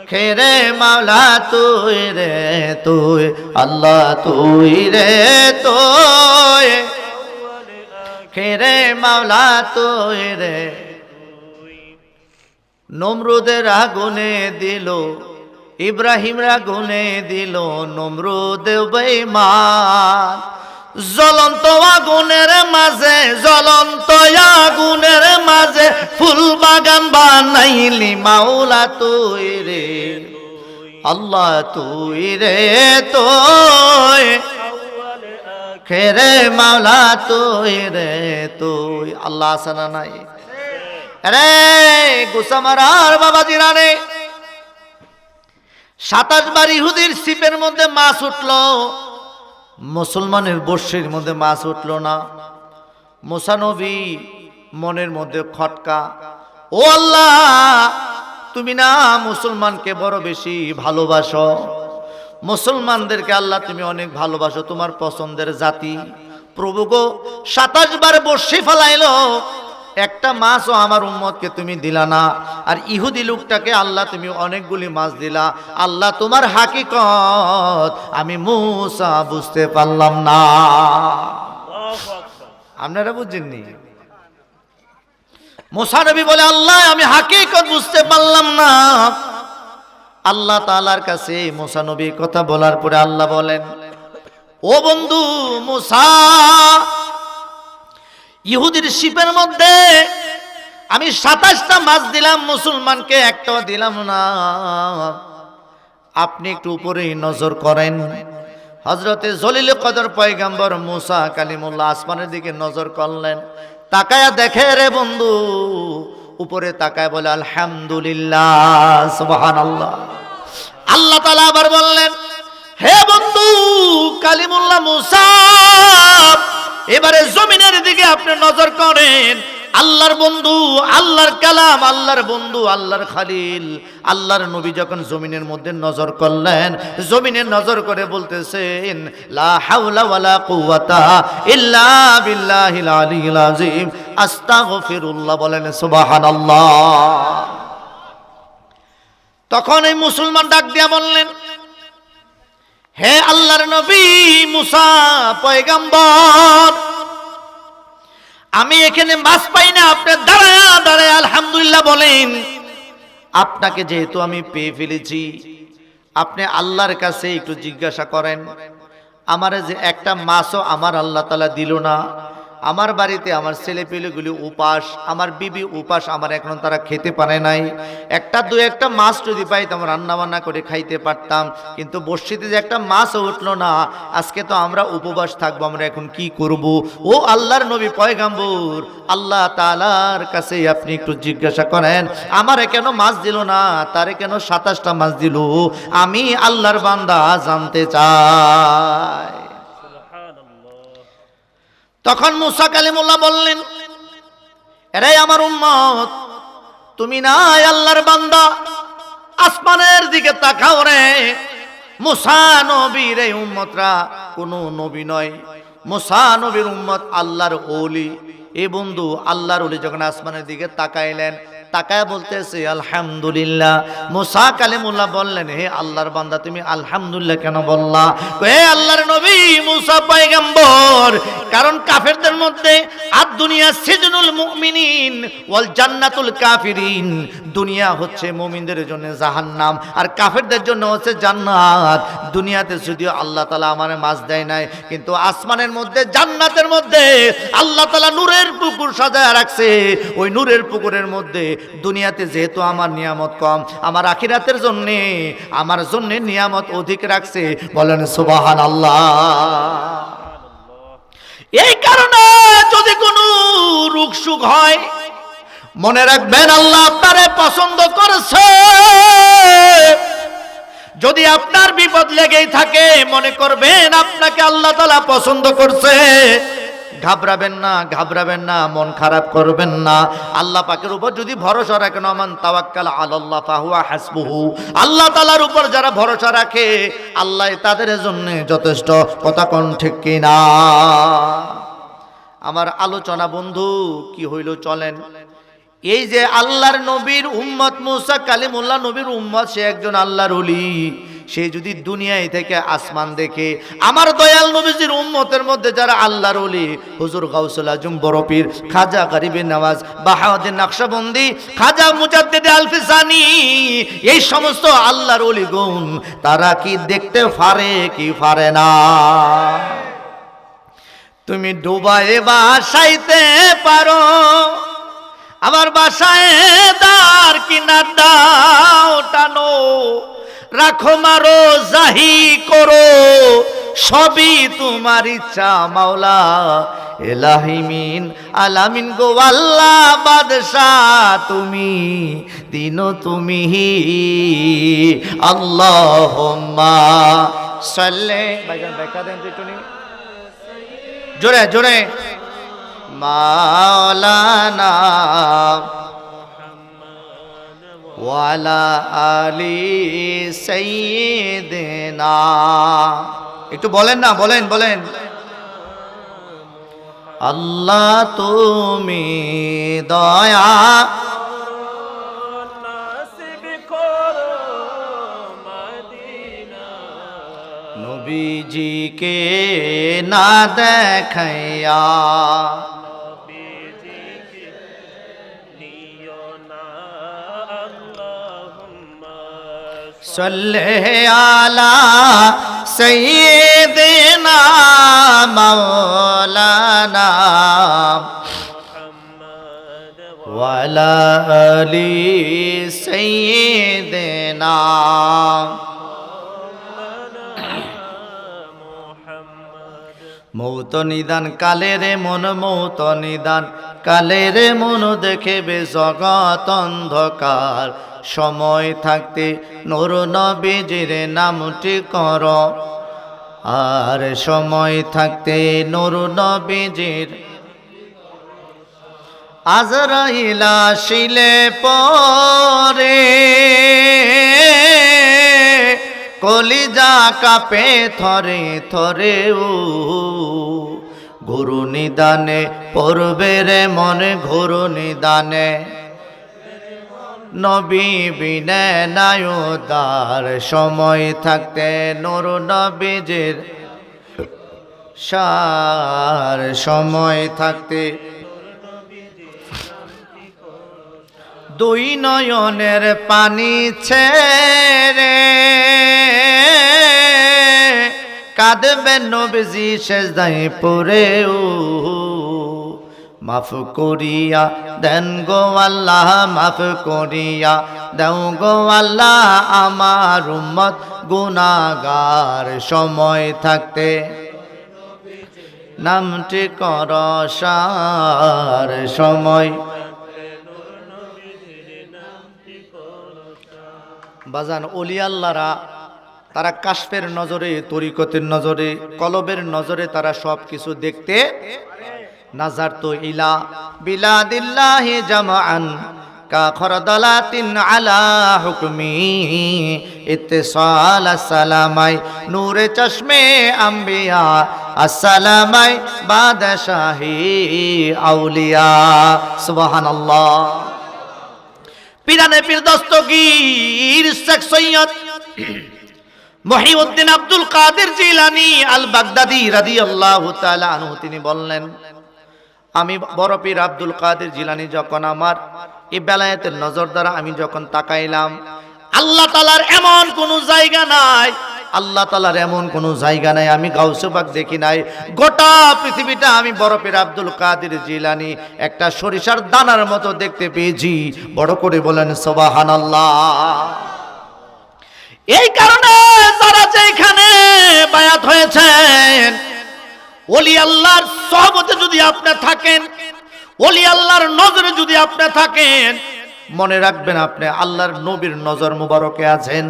A: খেরে মাওলা তুই রে তুই, আল্লাহ তুই রে তুই, খেরে মাওলা তুই রে। নমরুদের আগুনে দিল, ইব্রাহিমের আগুনে দিল, নমরুদ বেঈমান। জ্বলন্ত আগুনের মাঝে, জ্বলন্ত আগুনের মাঝে ফুল বাগান বানাইলি মাওলা তুই রে, আল্লাহ তুই রে তুই, খেরে মাওলা তুই রে তুই। আল্লাহ আসানা নাই রে গুসামারার বাবাজি রানে 27 বার ইহুদির ছিপের মধ্যে মাছ উঠলো, মুসলমানের বর্ষির মধ্যে মাছ উঠলো না। মুসা নবী মনের মধ্যে খটকা, ও আল্লাহ তুমি না মুসলমানকে বড় বেশি ভালোবাসো, মুসলমানদেরকে আল্লাহ তুমি অনেক ভালোবাসো, তোমার পছন্দের জাতি। প্রভু গো 27 বার বর্ষি ফেলাইলো, একটা মাছও আমার উম্মতকে তুমি দিলা না। আর ইহুদি লোকটাকে আল্লাহ তুমি অনেকগুলি মাছ দিলা। আল্লাহ তোমার হাকিকত আমি মূসা বুঝতে পারলাম না। আপনারা বুঝছেননি? মূসা নবী বলে আল্লাহ আমি হাকিকত বুঝতে পারলাম না। আল্লাহ তাআলার কাছে মূসা নবী কথা বলার পরে আল্লাহ বলেন, ও বন্ধু মূসা, ইহুদির শিপের মধ্যে আমি 27টা মাছ দিলাম, মুসলমানকে একটাও দিলাম না। আপনি একটু উপরে নজর করেন। হযরতে জলিল কদর পয়গম্বর মূসা কালিমুল্লাহ আসমানের দিকে নজর করলেন, তাকায়া দেখে রে বন্ধু, উপরে তাকায় বলে আলহামদুলিল্লাহ, সুবহানাল্লাহ। আল্লাহ তাআলা আবার বললেন, হে বন্ধু কালিমুল্লাহ মূসা, এবারে জমিনের দিকে আপনি নজর করেন। আল্লাহর বন্ধু, আল্লাহর কালাম, আল্লাহর বন্ধু, আল্লাহর খালিল, আল্লাহর নবী যখন জমিনের মধ্যে নজর করলেন, জমিনে নজর করে বলতেছেন লা হাওলা ওয়ালা কুওয়াতা ইল্লা বিল্লাহিল আলিয়্যিল আযীম, আস্তাগফিরুল্লাহ, বলেন সুবহানাল্লাহ। তখন এই মুসলমান ডাক দিয়া বললেন, হে আল্লাহর নবী মূসা পয়গম্বর, আমি এখানে মাছ পাই না, আপনি দাঁড়ায়া দাঁড়ায়া আলহামদুলিল্লাহ বলেন। আপনাকে যেহেতু আমি পেয়ে ফেলেছি, আপনি আল্লাহর কাছে একটু জিজ্ঞাসা করেন, আমারে যে একটা মাছও আমার আল্লাহ তাআলা দিল না। আমার বাড়িতে আমার ছেলে পেলেগুলি উপাস, আমার বিবি উপাস, আমার এখন তারা খেতে পারে নাই। দু একটা মাছ যদি পাইতাম রান্না বান্না করে খাইতে পারতাম, কিন্তু বর্ষিতে যে একটা মাছও উঠলো না, আজকে তো আমরা উপবাস থাকবো, আমরা এখন কি করব? ও আল্লাহর নবী পয়গম্বর, আল্লাহ তাআলার কাছে আপনি একটু জিজ্ঞাসা করেন, আমারে কেন মাছ দিল না, তারে কেন 27টা মাছ দিল? আমি আল্লাহর বান্দা জানতে চাই। তখন মূসা কালিমুল্লাহ বললেন, এরে আমার উম্মত, তুমি না আল্লাহর বান্দা, আসমানের দিকে তাকাও রে। মূসা নবীর এই উম্মতরা কোনো নবী নয়, মূসা নবীর উম্মত আল্লাহর ওলি। এ বন্ধু আল্লাহর ওলি যখন আসমানের দিকে তাকাইলেন, তাকায় বলতেছে আলহামদুলিল্লাহ। মূসা কালিমুল্লাহ বললেন, হে আল্লাহর বান্দা, তুমি আলহামদুলিল্লাহ কেন বললা? হে আল্লাহর নবী মূসা পয়গম্বর, কারণ কাফেরদের মধ্যে আর দুনিয়া সিজনুল মুমিনিন ওয়াল জান্নাতুল কাফিরিন, দুনিয়া হচ্ছে মুমিনদের জন্য জাহান্নাম, আর কাফেরদের জন্য হচ্ছে জান্নাত। দুনিয়াতে যদিও আল্লাহ তাআলা আমারে মাছ দেয় নাই, কিন্তু আসমানের মধ্যে জান্নাতের মধ্যে আল্লাহ তাআলা নূরের পুকুর সাজায় রাখছে। ওই নূরের পুকুরের মধ্যে দুনিয়াতে যেহেতু আমার নিয়ামত কম, আমার আখিরাতের জন্যে আমার জন্যে নিয়ামত অধিক রাখছে। বলেন সুবহানাল্লাহ। এই কারণে যদি কোনো রোগ সুখ হয়, মনে রাখবেন আল্লাহ আপনারে পছন্দ করেছে। যদি আপনার বিপদ লেগেই থাকে, মনে করবেন আপনাকে আল্লাহ তাআলা পছন্দ করছে। ঘাবড়াবেন না, ঘাবড়াবেন না, মন খারাপ করবেন না। আল্লাহ পাকের উপর যদি ভরসা রাখেন, মান তাওয়াক্কাল আলাল্লাহ ফাহুয়া হাসবুহু, আল্লাহ তাআলার উপর যারা ভরসা রাখে আল্লাহ তাদের জন্য যথেষ্ট। কথা কোন ঠিক কিনা? আমার আলোচনা বন্ধু কি হইল, চলেন। এই যে আল্লাহর নবীর উম্মত মুসা কালিমুল্লাহ নবীর উম্মত, সে একজন আল্লাহর ওলি। সে যদি দুনিয়ায় থেকে আসমান দেখে, আমার দয়াল নবীজির উম্মতের মধ্যে যারা আল্লাহর ওলি, হুজুর গাউসুল আজম বড় পীর খাজা গরিবে নওয়াজ, বাহাউদ্দিন নকশবন্দি, খাজা মুজাদ্দিদ আলফিসানি, এই সমস্ত আল্লাহর ওলি গুণ তারা কি দেখতে পারে কি পারে না? তুমি ডুবায়ে বাসাইতে পারো, আমার বাসায় দার কিনার দাও টানো, রাখো মারো জাহি করো, সবই তোমার ইচ্ছা মাওলা। এলাহিমিন আলামিন গো আল্লাহ বাদশাহ তুমি, দিনো তুমি, আল্লাহুম্মা সাল্লি। ভাইজান দেখা দেন একটু জোরে জোরে। মাওলানা ওয়ালা আলি সাইয়্যিদিনা। একটু বলেন না, বলেন বলেন। আল্লাহ তুমি দয়া নসিব করো মদিনা, নবীজিকে না দেখাইয়া, सल्ले आला सय्यिदिना मौलाना वाला अली सय्यिदिना। মৌত নিদান কালে রে মন, মৌত নিদান কালে রে মন, দেখেবে জগৎ অন্ধকার। সময় থাকতে নূর নবীজির নামটি কর, আর সময় থাকতে নূর নবীজির। আজরাইল আসিলে পরে কলিজা কাঁপে থরে থরে, ও গুরু নিদানে পড়বে রে মনে, গুরু নিদানে নবী বিনে নায়ুদার। সময় থাকতে নূর নবীজির সার, সময় থাকতে দুই নয়নের পানি ছেড়ে কাঁদবে নবীজি সেজদায় পড়ে, ও মাফ করিয়া দেন গো আল্লাহ, মাফ করিয়া দেও গো আল্লাহ, আমার উম্মত গুনাহগার। সময় থাকতে নামটি কর সার, সময়। বাজান ওলি আল্লাহরা তারা কাশফের নজরে, তরিকতের নজরে, কলবের নজরে তারা সব কিছু দেখতে। নাজারতু ইলা বিলাদিল্লাহি জামাআন কা খরদালাতিন আলা হুকমি, ইত্তিসাল আসসালামাই নূরে চশমে আম্বিয়া, আসসালামাই বাদশাহি আউলিয়া। সুবহানাল্লাহ। পিরানে পীর দস্তগীর শেখ সৈয়দ মহিউদ্দিন আব্দুল কাদের জিলানী আল বাগদাদি রাদিয়াল্লাহু তাআলা আনহু তিনি বললেন, আমি বড় পীর আব্দুল কাদের জিলানী যখন আমার এই বেলায়েতের নজর দ্বারা আমি যখন তাকাইলাম, আল্লাহ তাআলার এমন কোন জায়গা নাই আল্লাহ তাআলার এমন কোনো জায়গা নাই আমি গাউসে পাক দেখি নাই। গোটা পৃথিবীটা আমি বরফের আব্দুল কাদের জিলানী একটা সরিষার দানার মতো দেখতে পেয়েছি। বড় করে বলেন সুবহানাল্লাহ। এই কারণে যারা যেখানে বায়াত হয়েছেন, ওলি আল্লাহর সহবতে যদি আপনি থাকেন, ওলি আল্লাহর নজরে যদি আপনি থাকেন, মনে রাখবেন আপনি আল্লাহর নবীর নজর মুবারকে আছেন।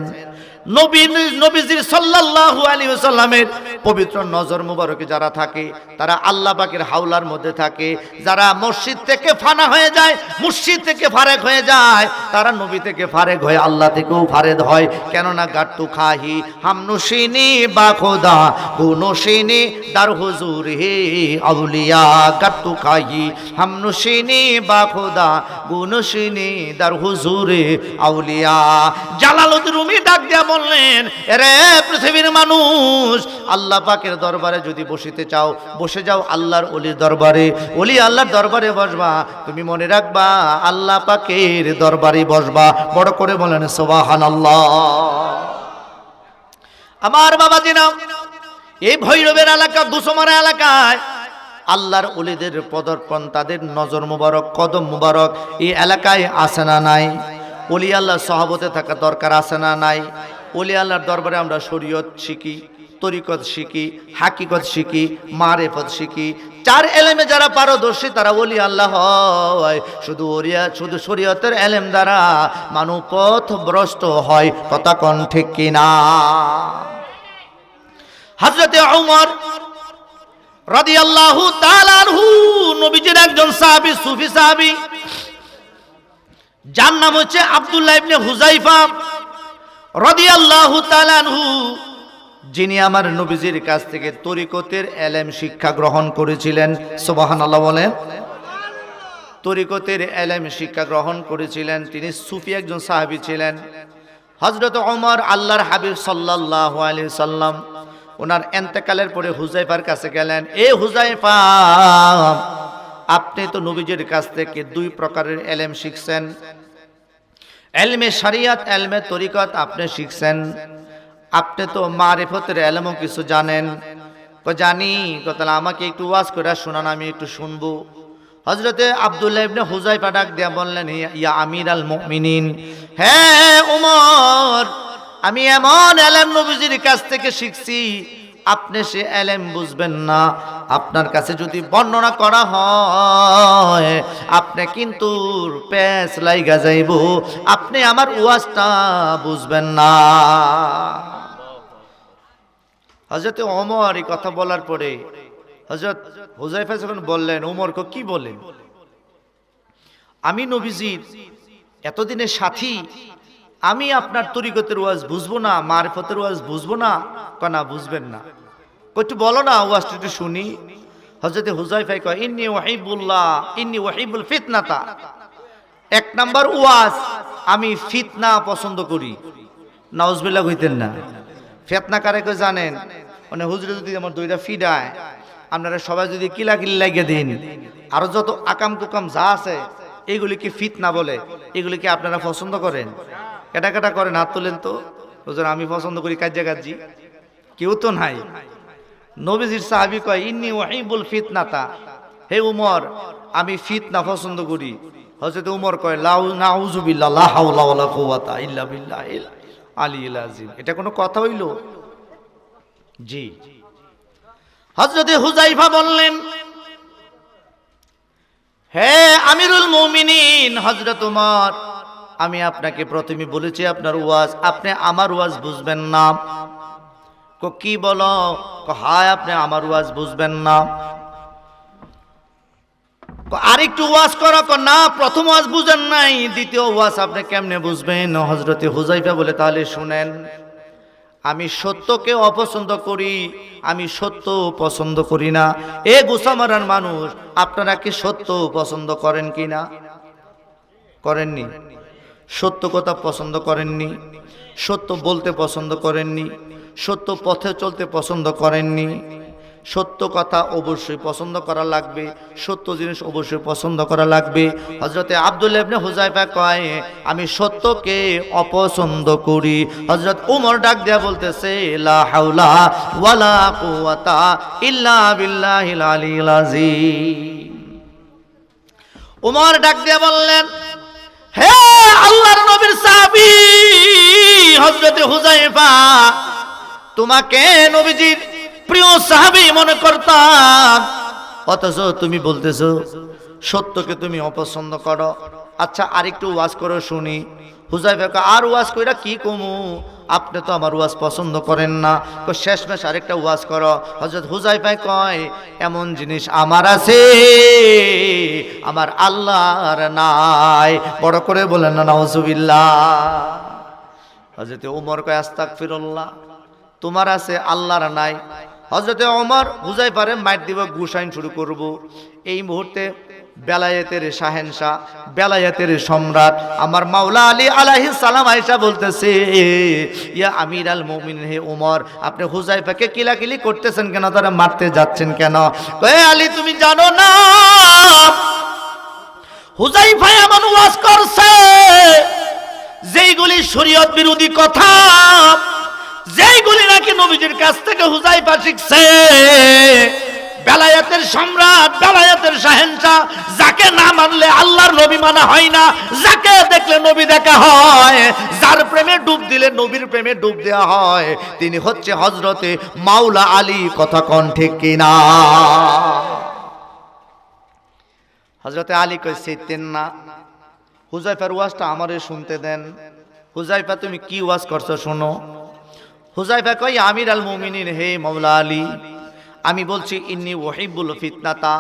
A: নবীজির সাল্লাল্লাহু আলাইহি ওয়াসাল্লামের পবিত্র নজর মুবারকে যারা থাকে তারা আল্লাহ পাকের হাওলার মধ্যে থাকে। যারা মসজিদ থেকে ফানা হয়ে যায়, মসজিদ থেকে ফারেক হয়ে যায়, তারা নবী থেকে ফারেক হয়ে আল্লাহ থেকেও ফারেক হয়। কেননা গাট্টু খাহি হামনুশিনি বা খোদা গুনশিনি দার হুজুর হে আউলিয়া। গাট্টু খাহি হামনুশিনি বা খোদা গুনশিনি দার হুজুরে আউলিয়া। জালালউদ্দিন রুমি ডাক দিয়া বললেন, এরে পৃথিবীর মানুষ, আল্লাহ পাকের দরবারে যদি বসিতে চাও, বসে যাও আল্লাহর ওলির দরবারে। ওলি আল্লাহর দরবারে বসবা, তুমি মনে রাখবা আল্লাহ পাকের দরবারে বসবা। বড় করে বলেন সুবহানাল্লাহ। আমার বাবাজিরা, এই ভৈরবের এলাকা, গুসমারা এলাকায় আল্লাহর ওলিদের পদর্পণ, তাদের নজর মুবারক, কদম মুবারক এই এলাকায় আছে না নাই? ওলি আল্লাহর সহবতে থাকা দরকার আছে না নাই? ওলি আল্লাহর দরবারে আমরা শরীয়ত শিখি, তরিকত শিখি, হাকিকত শিখি, মারেফত শিখি। চার এলেমে যারা পারদর্শী তারা ওলি আল্লাহ হয়। শুধু শরীয়তের এলেম দ্বারা মানুষ পথভ্রষ্ট হয়। কথা কোন ঠিক কিনা? হযরতে ওমর রাদিয়াল্লাহু তাআলা আনহু নবীজির একজন সাহাবী, সুফি সাহাবী, যার নাম হচ্ছে আব্দুল্লাহ ইবনে হুযায়ফা রাদিয়াল্লাহু তাআলা আনহু, যিনি আমার নবীজির কাছ থেকে তরিকতের এলেম শিক্ষা গ্রহণ করেছিলেন। সুবহানাল্লাহ বলেন। তরিকতের এলেম শিক্ষা গ্রহণ করেছিলেন, তিনি সুফি একজন সাহাবী ছিলেন। হযরত ওমর আল্লাহর হাবিব সাল্লাল্লাহু আলাইহি সাল্লাম ওনার ইন্তেকালের পরে হুযায়ফার কাছে গেলেন, এ হুযায়ফা, আপনি তো নবীজির কাছ থেকে দুই প্রকারের এলেম শিখছেন, এলমে শরিয়ত, এলমে তরিকত আপনি শিখছেন, আপনি তো মারিফতের এলেমও কিছু জানেন। জানি, তাহলে আমাকে একটু ওয়াজ করে শোনান, আমি একটু শুনবো। হযরতে আব্দুল্লাহ ইবনে হুযায়ফা ডাক দিয়া বললেন, ইয়া আমিরাল মুমিনিন, হ্যাঁ ওমর, আমি এমন এলেম নবীজির কাছ থেকে শিখছি, আপনি সে এলেম বুঝবেন না। আপনার কাছে যদি বর্ণনা করা হয় আপনি কিন্তু পেছ লাইগা যাইব, আপনি আমার ওয়াজটা বুঝবেন না। হযরত ওমর এই কথা বলার পরে হযরত হুযায়ফা যখন বললেন, ওমরকে কি বলেন? আমি নবীজির এতদিনের সাথী, আমি আপনার তরিকতের ওয়াজ বুঝবো না, মারিফতের ওয়াজ বুঝবো না? না, বুঝবেন না। একটু বলো না, ওয়াজটা একটু শুনি। হযরত হুযায়ফা কয়, ইন্নী ওয়াহিবুল্লাহ ইন্নী ওয়াহিবুল ফিতনাতা। এক নাম্বার ওয়াজ, আমি ফিতনা পছন্দ করি। নাউজুবিল্লাহ কইতেন না। ফিতনা কারে কয় জানেন? মানে হুজুরে যদি আমার দুইটা ফিডায়, আপনারা সবাই যদি কিলাকিলি লাগিয়ে দিন, আরো যত আকাম কুকাম যা আছে এগুলিকে ফিতনা বলে। এগুলিকে আপনারা পছন্দ করেন? কেটা কেটা করেন? হাত তোলেন তো। হুজুর আমি পছন্দ করি কাজ্জা কাজ্জি। কেউ তো নাই। নবীজির সাহাবী কয়, ইন্নী ওয়াহিবুল ফিতনাতা, হে উমর, আমি ফিতনা পছন্দ করি। হযরত উমর কয়, নাউযুবিল্লাহ, লা হাওলা ওয়ালা কুওয়াতা ইল্লা বিল্লাহিল আলিয়্যিল আযীম। এটা কোনো কথা হইল? জি। হযরত হুযায়ফা বললেন, হে আমিরুল মুমিনিন হযরত উমর, আমি আপনাকে প্রথমে বলেছি আপনার ওয়াজ, আপনি আমার ওয়াজ বুঝবেন না। কি বলো? হায়, আপনি আমার ওয়াজ বুঝবেন না? আরেকটু ওয়াজ করো। না, প্রথম ওয়াজ বুঝেন নাই, দ্বিতীয় ওয়াজ আপনি কেমনে বুঝবেন? হযরতে হুযায়ফা বলে, তাহলে শুনেন, আমি সত্যকে অপছন্দ করি, আমি সত্য পছন্দ করি না। এ গুসামারার মানুষ, আপনারা কি সত্য পছন্দ করেন কিনা? করেননি। সত্য কথা পছন্দ করেননি, সত্য বলতে পছন্দ করেননি, সত্য পথে চলতে পছন্দ করেননি। সত্য কথা অবশ্যই পছন্দ করা লাগবে, সত্য জিনিস অবশ্যই পছন্দ করা লাগবে। হযরতে আব্দুল্লাহ ইবনে হুযায়ফা কয় আমি সত্যকে অপছন্দ করি। হযরত ওমর ডাক দেয়া বলতেছে লা হাওলা ওয়ালা কুওয়াতা ইল্লা বিল্লাহিল আলিয়্যিল আযীম। ওমর ডাক দেয়া বললেন, হে আল্লাহর নবীর সাহাবী হযরতে হুযায়ফা, তোমাকে নবীজির প্রিয় সাহাবী মনে করতাম, অথচ তুমি বলতেছো সত্যকে তুমি অপছন্দ করো। আচ্ছা আরেকটু ওয়াজ করো শুনি। হুযায়ফাকে আর ওয়াজ কইরা কি কমু, আপনি তো আমার ওয়াজ পছন্দ করেন না, তো শেষমেশ আরেকটা ওয়াজ করো। হযরত হুযায়ফা কয় এমন জিনিস আমার আছে আমার আল্লাহর নাই। বড় করে বলেন না নাউজুবিল্লাহ। হযরত ওমর কয় আস্তাগফিরুল্লাহ, তোমার আছে আল্লাহর নাই। হযরতে ওমর হুযায়ফারে মাইর দিব, গুসাইন শুরু করব। এই মুহূর্তে বেলায়েতের শাহেনশাহ, বেলায়েতের সম্রাট আমার মাওলা আলী আলাইহিস সালাম আয়েশা বলতেছে, ইয়া আমিরাল মুমিনিন, হে ওমর আপনি হুযায়ফাকে কিলাকিলি করতেছেন কেন, তারা মারতে যাচ্ছেন কেন? কয় আলী তুমি জানো না হুযায়ফা এমন ওয়াজ করছে যেইগুলি শরীয়ত বিরোধী কথা, যেইগুলি নাকি নবীজির কাছ থেকে হুযায়ফা শিখছে। বেলায়েতের সম্রাট, বেলায়েতের শাহেনশাহ, যাকে না মানলে আল্লাহর নবী মানা হয় না, যাকে দেখলে নবী দেখা হয়, যার প্রেমে ডুব দিলে নবীর প্রেমে ডুব দেওয়া হয়, তিনি হচ্ছে হযরতে মাওলা আলী। কথা কোন ঠিক কিনা? হযরতে আলী কই চিনতেন না, হুযায়ফার ওয়াজটা আমারে শুনতে দেন। হুযায়ফা তুমি কি ওয়াজ করছো শোনো। হুযায়ফা কই আমিরাল মুমিনিন, হে মাওলা আলী, আমি বলছি ইন্নী উহিব্বুল ফিতনাতা,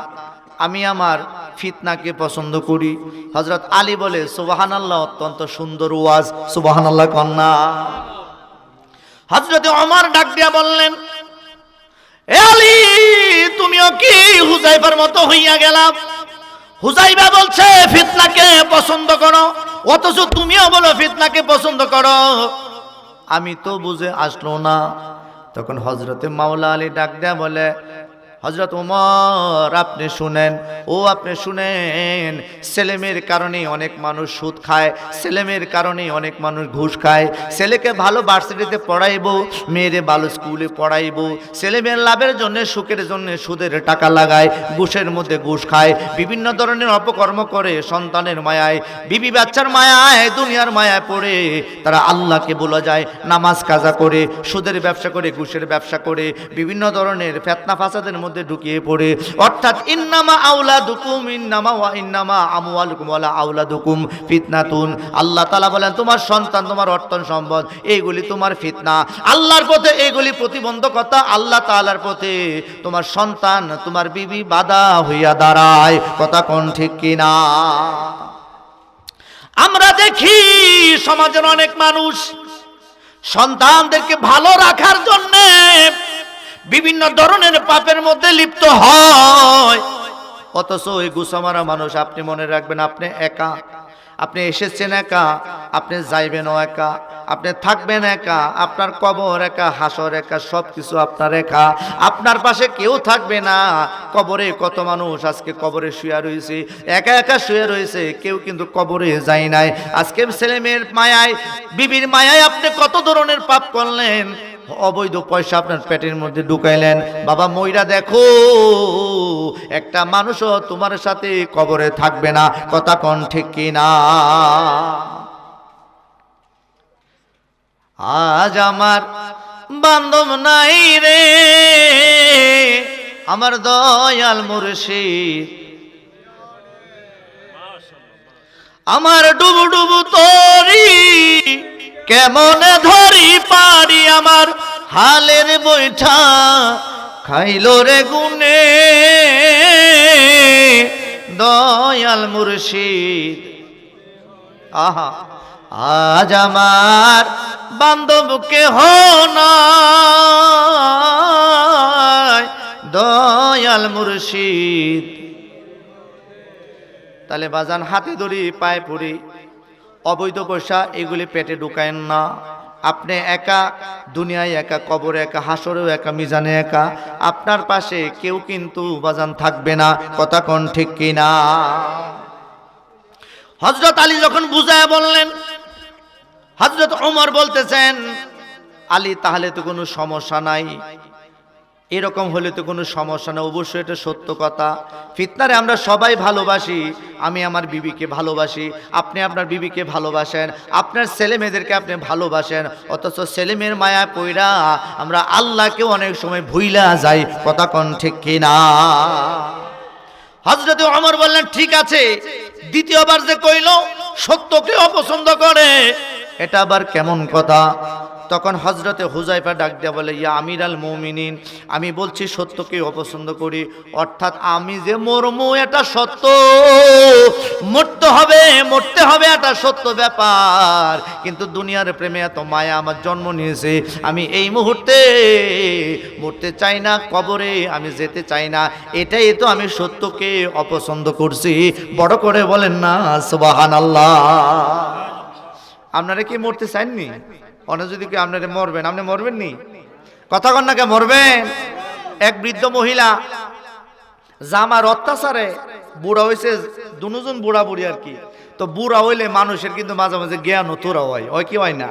A: আমি আমার ফিতনাকে পছন্দ করি। হযরত আলী বলে সুবহানাল্লাহ, অত্যন্ত সুন্দর ওয়াজ, সুবহানাল্লাহ কন্যা। হযরত ওমর ডাক দিয়া বললেন, এ আলী তুমিও কি হুযায়ফার মতো হইয়া গেলা? হুযায়ফা বলছে ফিতনাকে পছন্দ করো, অথচ তুমিও বলো ফিতনাকে পছন্দ করো। আমি তো বুঝে আসলো না। তখন হযরতে মাওলা আলী ডাক দেয়া বলে, হযরত ওমর আপনি শুনেন, ও আপনি শুনেন, ছেলেমেয়ের কারণে অনেক মানুষ সুদ খায়, ছেলেমেয়ের কারণে অনেক মানুষ ঘুষ খায়। ছেলেকে ভালো ভার্সিটিতে পড়াইবো, মেয়েরে ভালো স্কুলে পড়াইবো, ছেলেমেয়ের লাভের জন্য সুখের জন্য সুদের টাকা লাগায়, ঘুষের মধ্যে ঘুষ খায়, বিভিন্ন ধরনের অপকর্ম করে, সন্তানের মায়ায়, বিবি বাচ্চার মায়ায়, দুনিয়ার মায়ায় পড়ে তারা আল্লাহকে ভুলে যায়, নামাজ কাজা করে, সুদের ব্যবসা করে, ঘুষের ব্যবসা করে, বিভিন্ন ধরনের ফিতনা ফাসাদের মধ্যে ঢুকিয়ে পড়ে। অর্থাৎ ইন্নামা আওলাদুকুম ইন্নামা ওয়া ইন্নামা আমওয়ালুকুম ওয়ালা আওলাদুকুম ফিতনাতুন। আল্লাহ তাআলা বলেন তোমার সন্তান, তোমার অর্থ সম্পদ, এইগুলি তোমার ফিতনা। আল্লাহর পথে এইগুলি প্রতিবন্ধকতা, আল্লাহ তাআলার পথে তোমার সন্তান, তোমার বিবি বাধা হইয়া দাঁড়ায়। কথা কোন ঠিক কিনা? আমরা দেখি সমাজের অনেক মানুষ সন্তানদেরকে ভালো রাখার জন্য বিভিন্ন ধরনের পাপের মধ্যে লিপ্ত হয়, অথচ ওই গুসামারা মানুষ। আপনি মনে রাখবেন আপনি একা, আপনি এসেছেন একা, আপনি যাইবেনও একা, আপনি থাকবেন একা, আপনার কবর একা, হাসর একা, সব কিছু আপনার একা, আপনার পাশে কেউ থাকবে না। কবরে কত মানুষ আজকে কবরে শুয়ে রয়েছে, একা একা শুয়ে রয়েছে, কেউ কিন্তু কবরে যায় নাই। আজকে ছেলে মেয়ের মায়ায়, বিবির মায়ায় আপনি কত ধরনের পাপ করলেন, অবৈধ পয়সা আপনার পেটের মধ্যে ঢুকাইলেন। বাবা মইরা দেখো, একটা মানুষও তোমার সাথে কবরে থাকবে না। কথা কোন ঠিক কিনা? আজ আমার বান্ধব নাই রে, আমার দয়াল মুর্শিদ, আমার ডুবু ডুবু তরি কেমনে ধরি পারি, আমার হালের বৈঠা খাইলো রে গুনে দয়াল মুর্শিদ। আহা আজ আমার বান্ধব কেহ নাই দয়াল মুর্শিদ। তাহলে বাজান হাতে ধরি পায়ে পড়ি, অবৈধ পয়সা এগুলি পেটে ঢুকায়েন না, আপনি একা, দুনিয়ায় একা, কবরে একা, হাসরেও একা, মিজানে একা। আপনার পাশে কেউ কিন্তু বাজান থাকবে না। কথা কোন ঠিক কিনা? হযরত আলী যখন বুঝায় বললেন, হযরত ওমর বলতেছেন, আলী তাহলে তো কোনো সমস্যা নাই, এরকম হলে তো কোনো সমস্যা না, অবশ্যই এটা সত্য কথা। ফিতনারে আমরা সবাই ভালোবাসি, আমি আমার বিবিকে ভালোবাসি, আপনি আপনার বিবিকে ভালোবাসেন, আপনার ছেলে মেয়েদেরকে আপনি ভালোবাসেন, অথচ ছেলে মেয়ের মায়া পইরা আমরা আল্লাহকেও অনেক সময় ভুইলা যাই। কথা কোন ঠিক কিনা? হযরত ওমর বললেন, ঠিক আছে, দ্বিতীয়বার যে কইল সত্যকে অপছন্দ করে, এটা আবার কেমন কথা? তখন হযরতে হুযায়ফা ডাক দিয়া বলে, ইয়া আমিরাল মুমিনিন, আমি বলছি সত্যকে অপছন্দ করি, অর্থাৎ আমি যে মরমু এটা সত্য, মরতে হবে এটা সত্য ব্যাপার, কিন্তু দুনিয়ার প্রেমে এত মায়া আমার জন্ম নিয়েছে, আমি এই মুহূর্তে মরতে চাই না, কবরে আমি যেতে চাই না, এটাই তো আমি সত্যকে অপছন্দ করছি। বড় করে বলেন না সুবহানাল্লাহ। আপনারা কি মরতে চাননি? অন্য যদি কি আপনারা মরবেন, আপনি মরবেন নি? কথা কন না, কে মরবেন? এক বৃদ্ধ মহিলা জামার অত্যাচারে বুড়া হয়েছে, দুজন বুড়া বুড়ি আর কি। তো বুড়া হইলে মানুষের কিন্তু মাঝে মাঝে জ্ঞান তোরা হয় কি হয় না?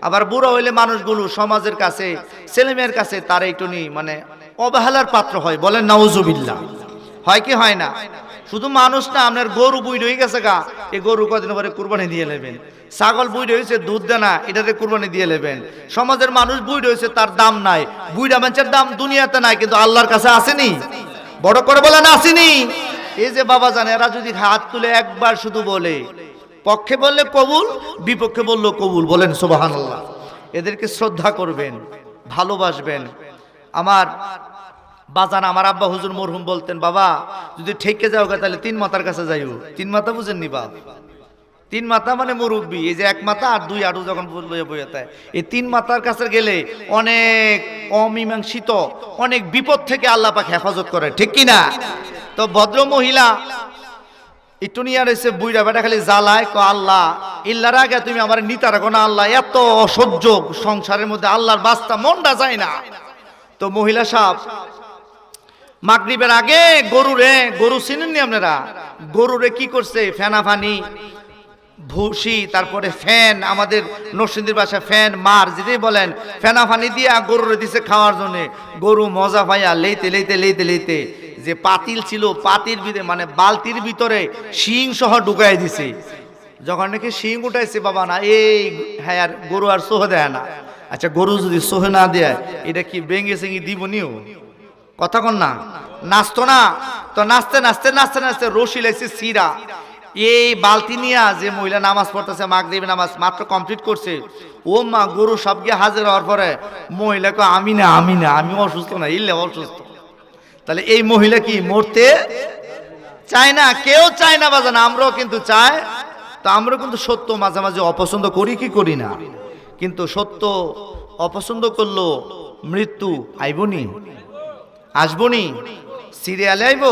A: আবার বুড়া হইলে মানুষগুলো সমাজের কাছে, ছেলেমেয়ের কাছে তারা একটু মানে অবহেলার পাত্র হয়। বলেন নাউজুবিল্লাহ। হয় কি হয় না? শুধু মানুষ না, আপনার গরু বুইড হয়ে গেছে গা, এই গরু কদিন পরে কুরবানি দিয়ে নেবেন। ছাগল বুইড হয়েছে, দুধ দেয় না, এটাতে কুরবানি দিয়ে নেবেন। সমাজের মানুষ বুইড হয়েছে, তার দাম নাই। বুইডা মানুষের দাম দুনিয়াতে নাই, কিন্তু আল্লাহর কাছে আসেনি। বড় করে বলেন আসেনি। এই যে বাবা জানে, এরা যদি হাত তুলে একবার শুধু বলে, পক্ষে বললে কবুল, বিপক্ষে বললো কবুল। বলেন সুবহানাল্লাহ। এদেরকে শ্রদ্ধা করবেন, ভালোবাসবেন। আমার বাজান, আমার আব্বা হুজুর মরহুম বলতেন, বাবা যদি ঠেকে যাও তাহলে তিন মাথার কাছে যাইও। তিন মাথা বুঝেননি বাপ? তিন মাথা মানে মুরব্বী। এই যে এক মাথা আর দুই আড়ু যখন বইতে, এই তিন মাথার কাছে গেলে অনেক অমীমাংসিত, অনেক বিপদ থেকে আল্লাহ পাক হেফাজত করে, ঠিক কিনা? তো ভদ্র মহিলা একটু নিয়ে রয়েছে, বুইরা বেটা খালি জ্বালায়, আল্লাহ ইল্লার আগে তুমি আমার নিতা রাখো না আল্লাহ, এত অসহ্য সংসারের মধ্যে, আল্লাহর বাস্তা মনটা যায় না। তো মহিলা সাহেব মাগরিবের আগে গরু চিনেননি আপনারা? গরুরে কি করছে? ফেনাফানি, ভুসি, তারপরে ফ্যান, আমাদের নরসিংদীর ভাষায় ফ্যান, মার যেটাই বলেন, ফেনাফানি দিয়ে গরুরে দিছে খাওয়ার জন্য। গরু মজা পাইয়া লেইতে যে পাতিল ছিল, পাতির ভিতরে মানে বালতির ভিতরে শিং সহ ঢুকাই দিছে। যখন নাকি শিং উঠাইছে, বাবা না, এই হ্যাঁ, আর গরু আর সোহ দেয় না। আচ্ছা, গরু যদি সোহ না দেয়, এটা কি বেঙ্গে সেঙ্গি দিব নিও? কথা কন না, নাচতো না? তো নাচতে রশি লাইছে সিরা। এই বালতি নিয়া যে মহিলা নামাজ পড়তেছে, মাগরিব নামাজ মাত্র কমপ্লিট করছে, ও মা, গরু সব গিয়ে হাজির হওয়ার পরে মহিলাকে আমি অসুস্থ না, ইল্লে অসুস্থ। তাহলে এই মহিলা কি মরতে চায় না? কেউ চায় না বাজান, আমরাও কিন্তু চাই। তো আমরা কিন্তু সত্য মাঝে মাঝে অপছন্দ করি কি করি না? কিন্তু সত্য অপছন্দ করলো মৃত্যু আইবনি, আসবনি, সিরিয়ালে আইব।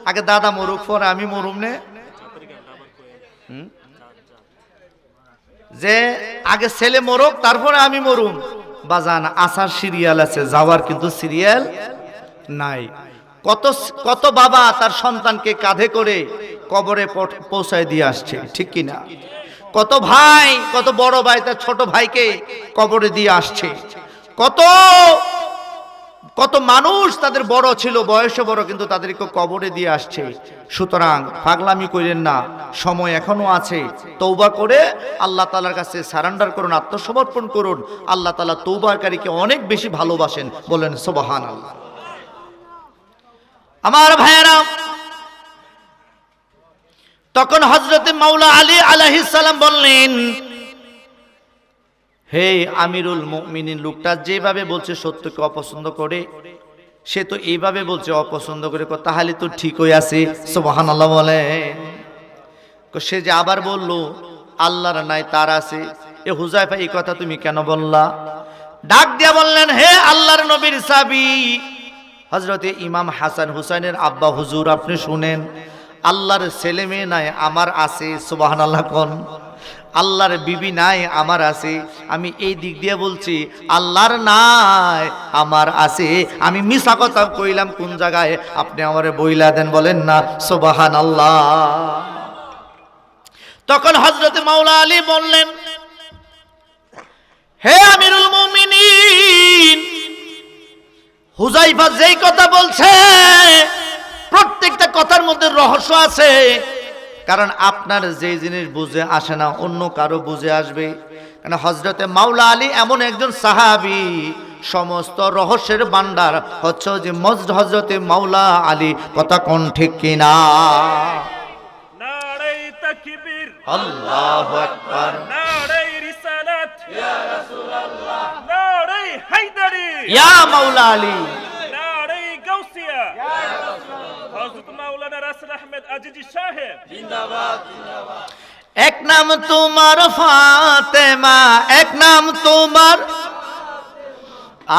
A: আগে দাদা মরুক, পরে আমি মরুম নে? যে আগে ছেলে মরুক, তারপরে আমি মরুম? বাজান, আসার সিরিয়াল আছে, যাওয়ার কিন্তু সিরিয়াল নাই। কত বাবা তার সন্তানকে কাঁধে করে কবরে পৌঁছায় দিয়ে আসছে, ঠিক কিনা? কত ভাই, কত বড় ভাই তার ছোট ভাইকে কবরে দিয়ে আসছে। কত মানুষ তাদের বড় ছিল, বয়সে বড়, কিন্তু তাদেরকে কবরে দিয়ে আসছে। সুতরাং পাগলামি করেন না, সময় এখনো আছে। তওবা করে আল্লাহ তাআলার কাছে সারেন্ডার করুন, আত্মসমর্পণ করুন। আল্লাহ তাআলা তওবাকারীকে অনেক বেশি ভালোবাসেন। বলেন সুবহানাল্লাহ। আমার ভাইয়েরা, তখন হযরতে মাওলা আলী আলাইহিস সালাম বললেন, হে আমিরুল মুমিনিন, লোকটা যেভাবে বলছে সত্যকে অপছন্দ করে, সে তো এইভাবে বলছে অপছন্দ করে, তাহলে তো ঠিকই আছে। সুবহানাল্লাহ বলেন। সে যে আবার বলল আল্লাহর নাই তার আছে, এ হুযায়ফা, এই কথা তুমি কেন বললা? ডাক দিয়া বললেন, হে আল্লাহর নবীর সাহাবী হযরতে ইমাম হাসান হুসাইনের আব্বা হুজুর, আপনি শুনেন, আল্লাহর ছেলে মেয়ে নাই, আমার আছে। সুবহানাল্লাহ কোন? আল্লাহর বিবি নাই, আমার আছে। আমি এই দিক দিয়ে বলছি আল্লাহর নাই, আমার আছে। আমি মিছা কথা কইলাম কোন জায়গায়? আপনি আমারে বইলা দেন, বলেন না সুবহানাল্লাহ। তখন হযরত মাওলা আলী বললেন, হে আমিরুল মুমিনিন, হুযায়ফা যেই কথা বলছে প্রত্যেকটা কথার মধ্যে রহস্য আছে। কারণ আপনার যে জিনিস বুঝে আসে না অন্য কারো বুঝে আসবে। কারণ হযরতে মাওলা আলী এমন একজন সাহাবী, সমস্ত রহস্যের ভান্ডার হচ্ছে যে হযরতে মাওলা আলী। কথা কোন ঠিক কিনা?
B: নারে তাকবীর,
A: আল্লাহু আকবার,
B: নারে রিসালাত, ইয়া রাসূলুল্লাহ, নারে হায়দারি,
A: ইয়া মাওলা আলী,
B: নারে গাউসিয়া, ইয়া রাসূলুল্লাহ, হযরত মাওলানা রাসূল আহমেদ আজিজি সাহেব জিন্দাবাদ, জিন্দাবাদ।
A: এক নাম তোমার ফাতেমা, এক নাম তোমার,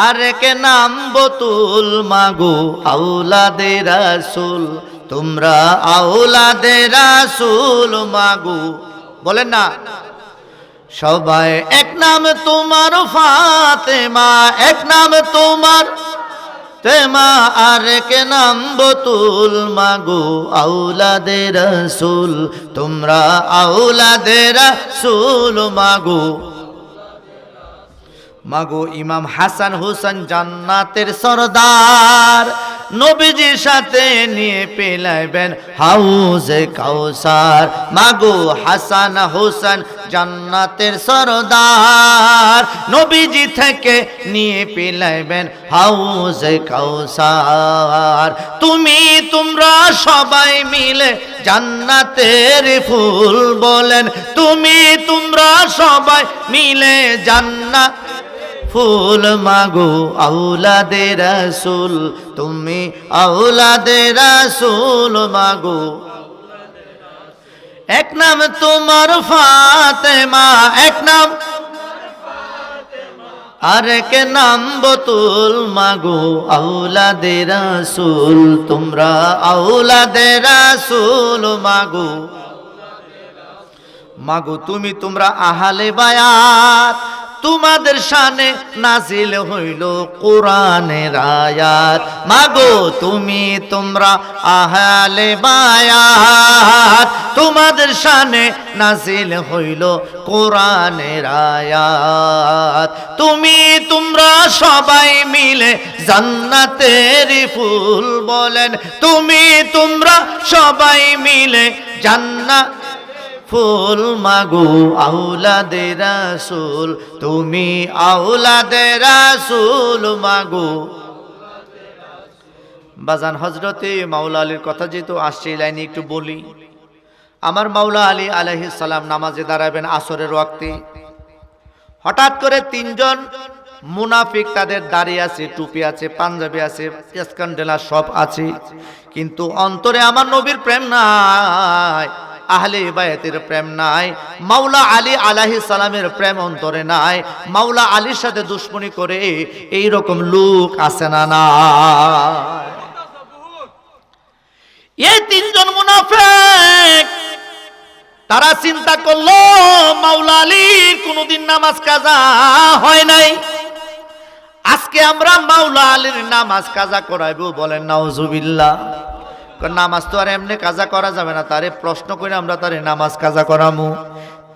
A: আর এক নাম বতুল। মাগো আওলাদে রাসূল, তোমরা আওলাদে রাসূল। মাগো বলেন না সবাই, এক নাম তোমার ফাতেমা, এক নাম তোমার তেমা, আর এক নাম বতুল। মাগো আওলাদে রাসূল, তোমরা আওলাদে রাসূল। মাগো মাগো ইমাম হাসান হুসেন জান্নাতের সরদার, নবীজির সাথে নিয়ে পেলাইবেন হাউজে কাউসার। মাগো হাসান হুসেন জান্নাতের সরদার, নবীজি থেকে নিয়ে পেলাইবেন হাউজে কাউসার। তোমরা সবাই মিলে জান্নাতের ফুল, বলেন তোমরা সবাই মিলে জান্নাত ফুল। মাগো আওলাদে রাসূল, তুমি আওলাদে রাসূল। মাগো এক নাম তোমার ফাতেমা, এক নাম আর এক নাম বতুল। মাগো আওলাদে রাসূল, তোমরা আওলাদে রাসূল। মাগো তোমরা আহলে বায়াত, তোমাদের শানে নাজিল হইল কোরআনের আয়াত। মাগো তোমরা আহলে বায়াত, তোমাদের শানে নাজিল হইল কোরআনের আয়াত। তোমরা সবাই মিলে জান্নাতের ফুল, বলেন তোমরা সবাই মিলে জান্নাত ফুল। মাগো আওলাদে রাসূল, তুমি আওলাদে রাসূল। মাগো বাজান হযরতে মাওলা আলীর কথা যেহেতু আসছে, লাইনে একটু বলি। আমার মাওলা আলী আলাইহিস সালাম নামাজে দাঁড়াবেন আসরের ওয়াক্তে। হঠাৎ করে তিনজন মুনাফিক, তাদের দাড়ি আছে, টুপি আছে, পাঞ্জাবি আছে, স্ক্যান্ডেলা সব আছে, কিন্তু অন্তরে আমার নবীর প্রেম নাই, আহলে বায়াতের প্রেম নাই, মাওলা আলী আলাইহিস সালামের প্রেম অন্তরে নাই। মাওলা আলীর সাথে দুশমনি করে এই রকম লোক আছে না? না, এই তিনজন মুনাফিক তারা চিন্তা করলো মাওলা আলীর কোনদিন নামাজ কাজা হয় নাই, আজকে আমরা মাওলা আলীর নামাজ কাজা করাইবো। বলেন নাউজুবিল্লাহ। নামাজ তো আর এমনি কাজা করা যাবে না, তারে প্রশ্ন করে আমরা তারে নামাজ কাজা করামু।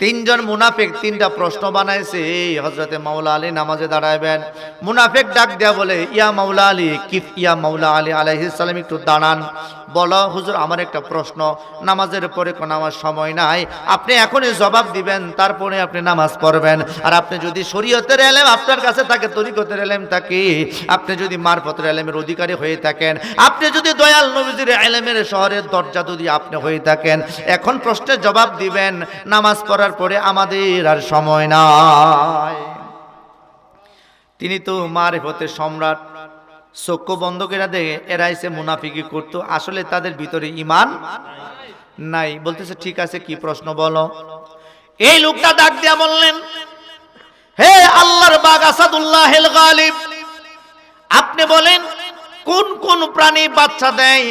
A: তিনজন মুনাফিক তিনটা প্রশ্ন বানাইছে, হযরতে মাওলা আলী নামাজে দাঁড়াইবেন। মুনাফিক ডাক দেয়া বলে, ইয়া মাওলা আলী, কিফ ইয়া মাওলা আলী আলাইহিস সালাম, একটু দাঁড়ান। বলো হুজুর, আমার একটা প্রশ্ন, নামাজের পরে কোনো আমার সময় নাই, আপনি এখনই জবাব দিবেন, তারপরে আপনি নামাজ পড়বেন। আর আপনি যদি শরীয়তের ইলম আপনার কাছে থাকে, তরিকতের ইলম থাকে, আপনি যদি মারফতের ইলমের অধিকারী হয়ে থাকেন, আপনি যদি দয়াল নবীজির ইলমের শহরের দরজা যদি আপনি হয়ে থাকেন, এখন প্রশ্নের জবাব দিবেন। নামাজ পড়ার পরে আমাদের আর সময় নাই। তিনি তো মারিফতের সম্রাট, চক্ষু বন্ধ করে দেখে এরা এসে মুনাফিকি করতো, আসলে তাদের ভিতরে ঈমান নাই। বলতেছে ঠিক আছে, কি প্রশ্ন বলো। এই লোকটা ডাক দিয়া বললেন, হে আল্লাহর বাগ আসাদুল্লাহিল গালিব, আপনি বলেন কোন কোন প্রাণী বাচ্চা দেয়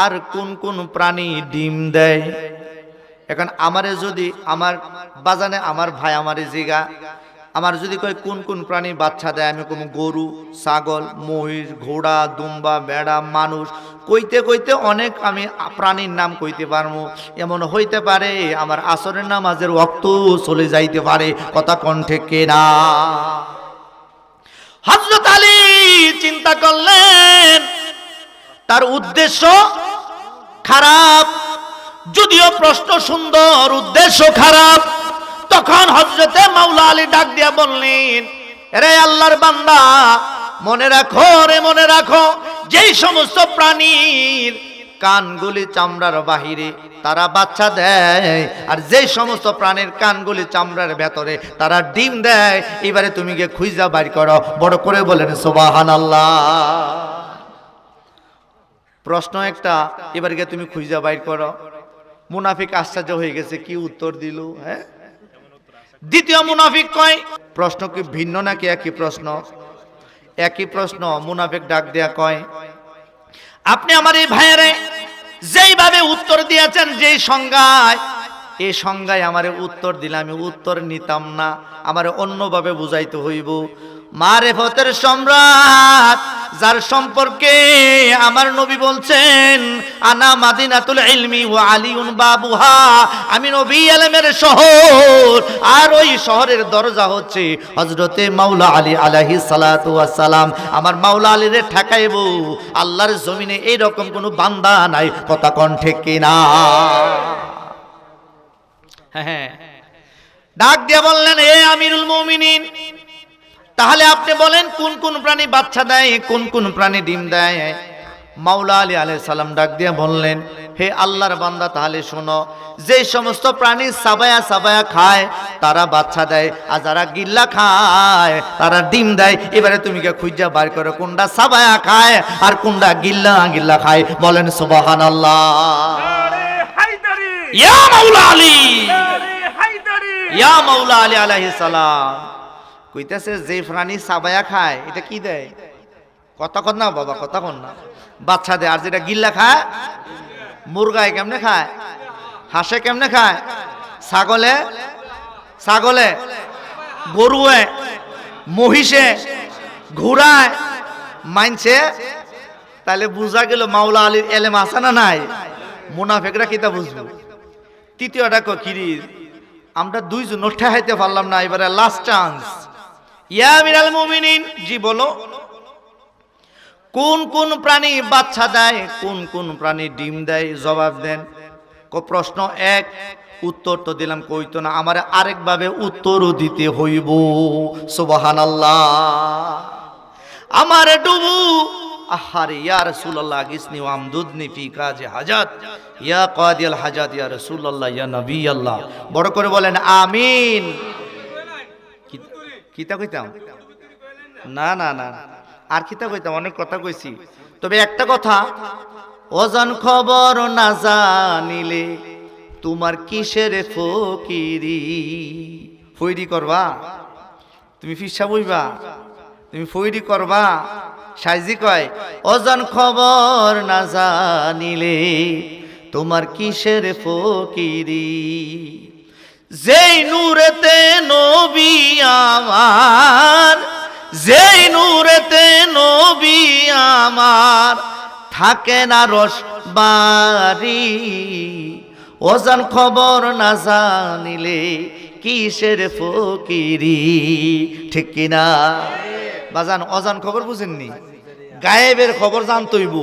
A: আর কোন কোন প্রাণী ডিম দেয়? এখন আমারে যদি আমার বাজানে আমার ভাই আমারে জিগা আমার যদি কয় কোন কোন প্রাণী বাচ্চা দেয়, আমি কোনো গরু, ছাগল, মহিষ, ঘোড়া, দুম্বা, ভেড়া, মানুষ কইতে কইতে অনেক আমি প্রাণীর নাম কইতে পারবো। এমন হইতে পারে আমার আসরের নামাজের ওয়াক্ত চলে যাইতে পারে। কথা কণ্ঠে কেনা। হযরত আলী চিন্তা করলেন তার উদ্দেশ্য খারাপ, যদিও প্রশ্ন সুন্দর, উদ্দেশ্য খারাপ। তখন হযরতে মাওলা আলী ডাক দিয়া বললেন, রে আল্লাহর বান্দা, মনে রাখো রে মনে রাখো, যেই সমস্ত প্রাণীর কানগুলি চামড়ার বাহিরে তারা বাচ্চা দেয়, আর যেই সমস্ত প্রাণীর কানগুলি চামড়ার ভেতরে তারা ডিম দেয়, এবারে তুমি গিয়ে খুঁজা বাইর করো। বড় করে বলেন সুবহানাল্লাহ। প্রশ্ন একটা, এবার গিয়ে তুমি খুঁজা বাইর করো। মুনাফিক আশ্চর্য হয়ে গেছে, কি উত্তর দিল? হ্যাঁ, দ্বিতীয় মুনাফিক কয়, প্রশ্ন কি ভিন্ন নাকি একই প্রশ্ন? একই প্রশ্ন। মুনাফিক ডাক দেয়া কয়, আপনি আমার এই ভাইয়েরে যেইভাবে উত্তর দিয়েছেন, যেই সংজ্ঞায়, এই সংজ্ঞায় আমারে উত্তর দিলে আমি উত্তর নিতাম না, আমারে অন্যভাবে বুঝাইতে হইব। মারেফতের সম্রাট, যার সম্পর্কে আমার নবী বলছেন, আনা মাদিনাতুল ইলমি ওয়া আলিউন বাবুহা, আমি নবী ইলমের শহর, আর ওই শহরের দরজা হচ্ছে হযরতে মাওলা আলী আলাইহিস সালাতু ওয়াস সালাম। আমার মাওলা আলীরে ঠেকাইব, আল্লাহর জমিনে এইরকম কোনো বান্দা নাই। কথা কণ্ঠে কিনা? হ্যাঁ, ডাক দিয়ে বললেন, হে আমিরুল মুমিনিন, তাহলে আপনি বলেন কোন কোন প্রাণী বাচ্চা দেয়, কোন কোন প্রাণী ডিম দেয়? মাওলা আলী আলাইহিস সালাম ডাক দিয়ে বললেন, হে আল্লাহর বান্দা, তাহলে শোনো, যে সমস্ত প্রাণী সাবায়া সাবায়া খায় তারা বাচ্চা দেয়, আর যারা গিল্লা খায় তারা ডিম দেয়। এবারে তুমি কে খুঁজা বার করো কোনটা সাবায়া খায় আর কোনটা গিল্লা গিল্লা খায়। বলেন সুবহানাল্লাহ। ইয়া মাওলা আলী, ইয়া মাওলা আলী আলাইহিস সালাম কইতাছে, যে প্রাণী সাবায়া খায় এটা কি দেয়? কথা কন না বাবা, কথা কন না। বাচ্চা দেয়। আর যেটা গিল্লা খায়, মুরগায় কেমনে খায়, হাঁসে কেমনে খায়, ছাগলে ছাগলে, গরুয়ে, মহিষে, ঘোড়ায়, মাইনছে। তাহলে বুঝা গেল মাওলা আলীর এলেম আছে না নাই? মুনাফিকরা কিতা বুঝবো? তৃতীয়টা কিরি, আমরা দুইজন ঠেহাইতে পারলাম না, এবারে লাস্ট চান্স। ইয়া আমিরুল মুমিনিন, জি বলো, কোন কোন প্রাণী বাচ্চা দেয়, কোন কোন প্রাণী ডিম দেয়? জবাব দেন। প্রশ্ন এক, উত্তর তো দিলাম, কইতো না, আমার আরেকভাবে উত্তরও দিতে হইব। সুবহানাল্লাহ। আমারে ডুবু, আহারে ইয়া রাসূলুল্লাহ গিসনি ওয়া আমদুদনি ফি কাজে হাজাত, ইয়া কাদিয়াল হাজাত ইয়া রাসূলুল্লাহ ইয়া নবী আল্লাহ। বড় করে বলেন আমিন। কিতা কইতাম? না না না, আর কিতা কইতাম? অনেক কথা কইছি, তবে একটা কথা, অজান খবর না জানিলে তোমার কিসের ফকিরি। ফইরি করবা তুমি, ফিসা বইবা তুমি, ফইরি করবা। সাইজি কয়, অজান খবর না জানিলে তোমার কিসের ফকিরি। যেই নূরেতে নবী আমার, যেই নূরেতে নবী আমার, থাকে না রস বাড়ি। অজান খবর না জানিলে কিসের ফকিরি। ঠিক কিনা বাজান? অজান খবর বুঝেননি? গায়েবের খবর জানতইব।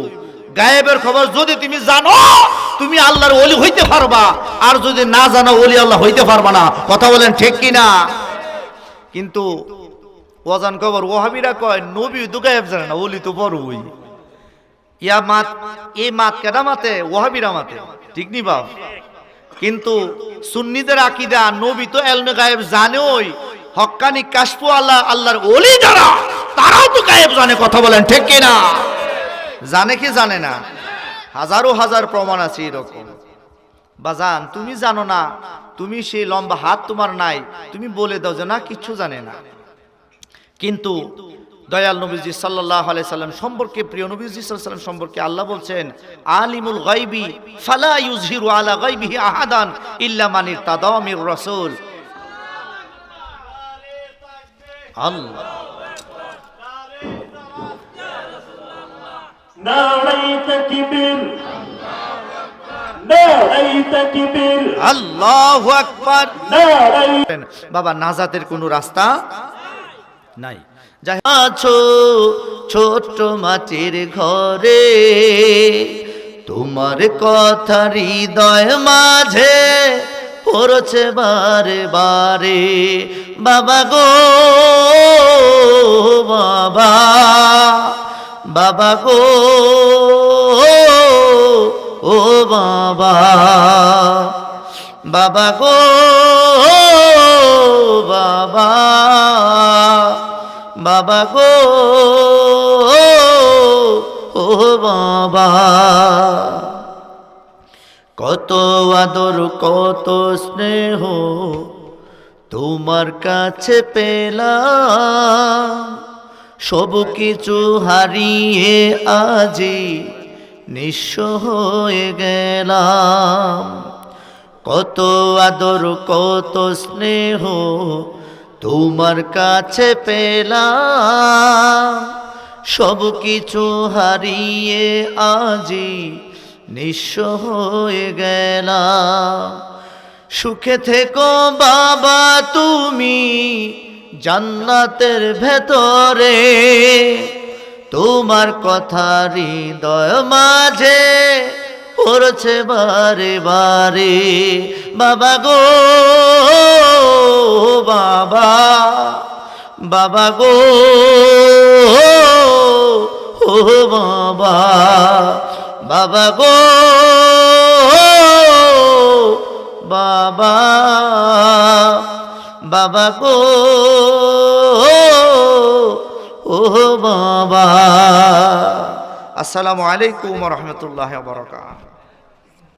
A: গায়েবের খবর যদি তুমি জানো, তুমি আল্লাহর ওলি হইতে পারবা, আর যদি না জানো, ওলি আল্লাহ হইতে পারবা না। কথা বলেন ঠিক কিনা? কিন্তু অজান খবর ওয়াহাবিরা কয়, নবী তো গায়েব জানে না, ওলি তো বড়ই। ইয়া মাত, এই মাত কেডা মাতে? ওয়াহাবিরা মাতে, ঠিক নি বাপ? কিন্তু সুন্নিদের আকীদা, নবী তো ইলমে গায়েব জানেই, হক্কানি কাশফু আল্লাহ, আল্লাহর ওলি যারা, তারাও তো গায়েব জানে। কথা বলেন ঠিক কিনা? জানে কি জানে না? হাজারো হাজার প্রমাণ আছে এরকম। বাজান, তুমি জানো না, তুমি সেই লম্বা হাত তোমার নাই, তুমি বলে দাও যে না, কিচ্ছু জানে না। কিন্তু দয়াল নবীজি সাল্লাল্লাহু আলাইহি সাল্লাম সম্পর্কে, প্রিয় নবীজি সাল্লাল্লাহু আলাইহি সাল্লাম সম্পর্কে আল্লাহ বলছেন, আলিমুল গায়বি ফালা ইউযহিরু আলা গায়বিহি আহাদান ইল্লা মান ইরতাদা মির রাসূল। আল্লাহ
B: নারায়ে তাকবীর, নারায়ে তাকবীর,
A: আল্লাহু আকবার।
B: নারায়ে।
A: বাবা নাজাতের কোনো রাস্তা নাই। যাই আছো ছোট্ট মাটির ঘরে, তোমার কথা হৃদয় মাঝে পড়ছে বারে বারে। বাবা গো বাবা, বাবা গো ও বাবা, বাবা গো বাবা, বাবা গো ও বাবা। কত আদর কত স্নেহ তোমার কাছে পেলাম, সব কিছু হারিয়ে আজি নিঃস্ব হয়ে গেলাম। কত আদর কত স্নেহ তোমার কাছে পেলাম, সব কিছু হারিয়ে আজি নিঃস্ব হয়ে গেলাম। সুখে থেকো বাবা তুমি জান্নাতের ভেতরে, তোমার কথা হৃদয় মাঝে পড়ছে বারে বারে। বাবা গো বাবা, বাবা গো ও বাবা, বাবা গো বাবা, বাবা গো ও বাবা। আসসালামু আলাইকুম ওয়া রাহমাতুল্লাহি ওয়া বারাকাতুহু।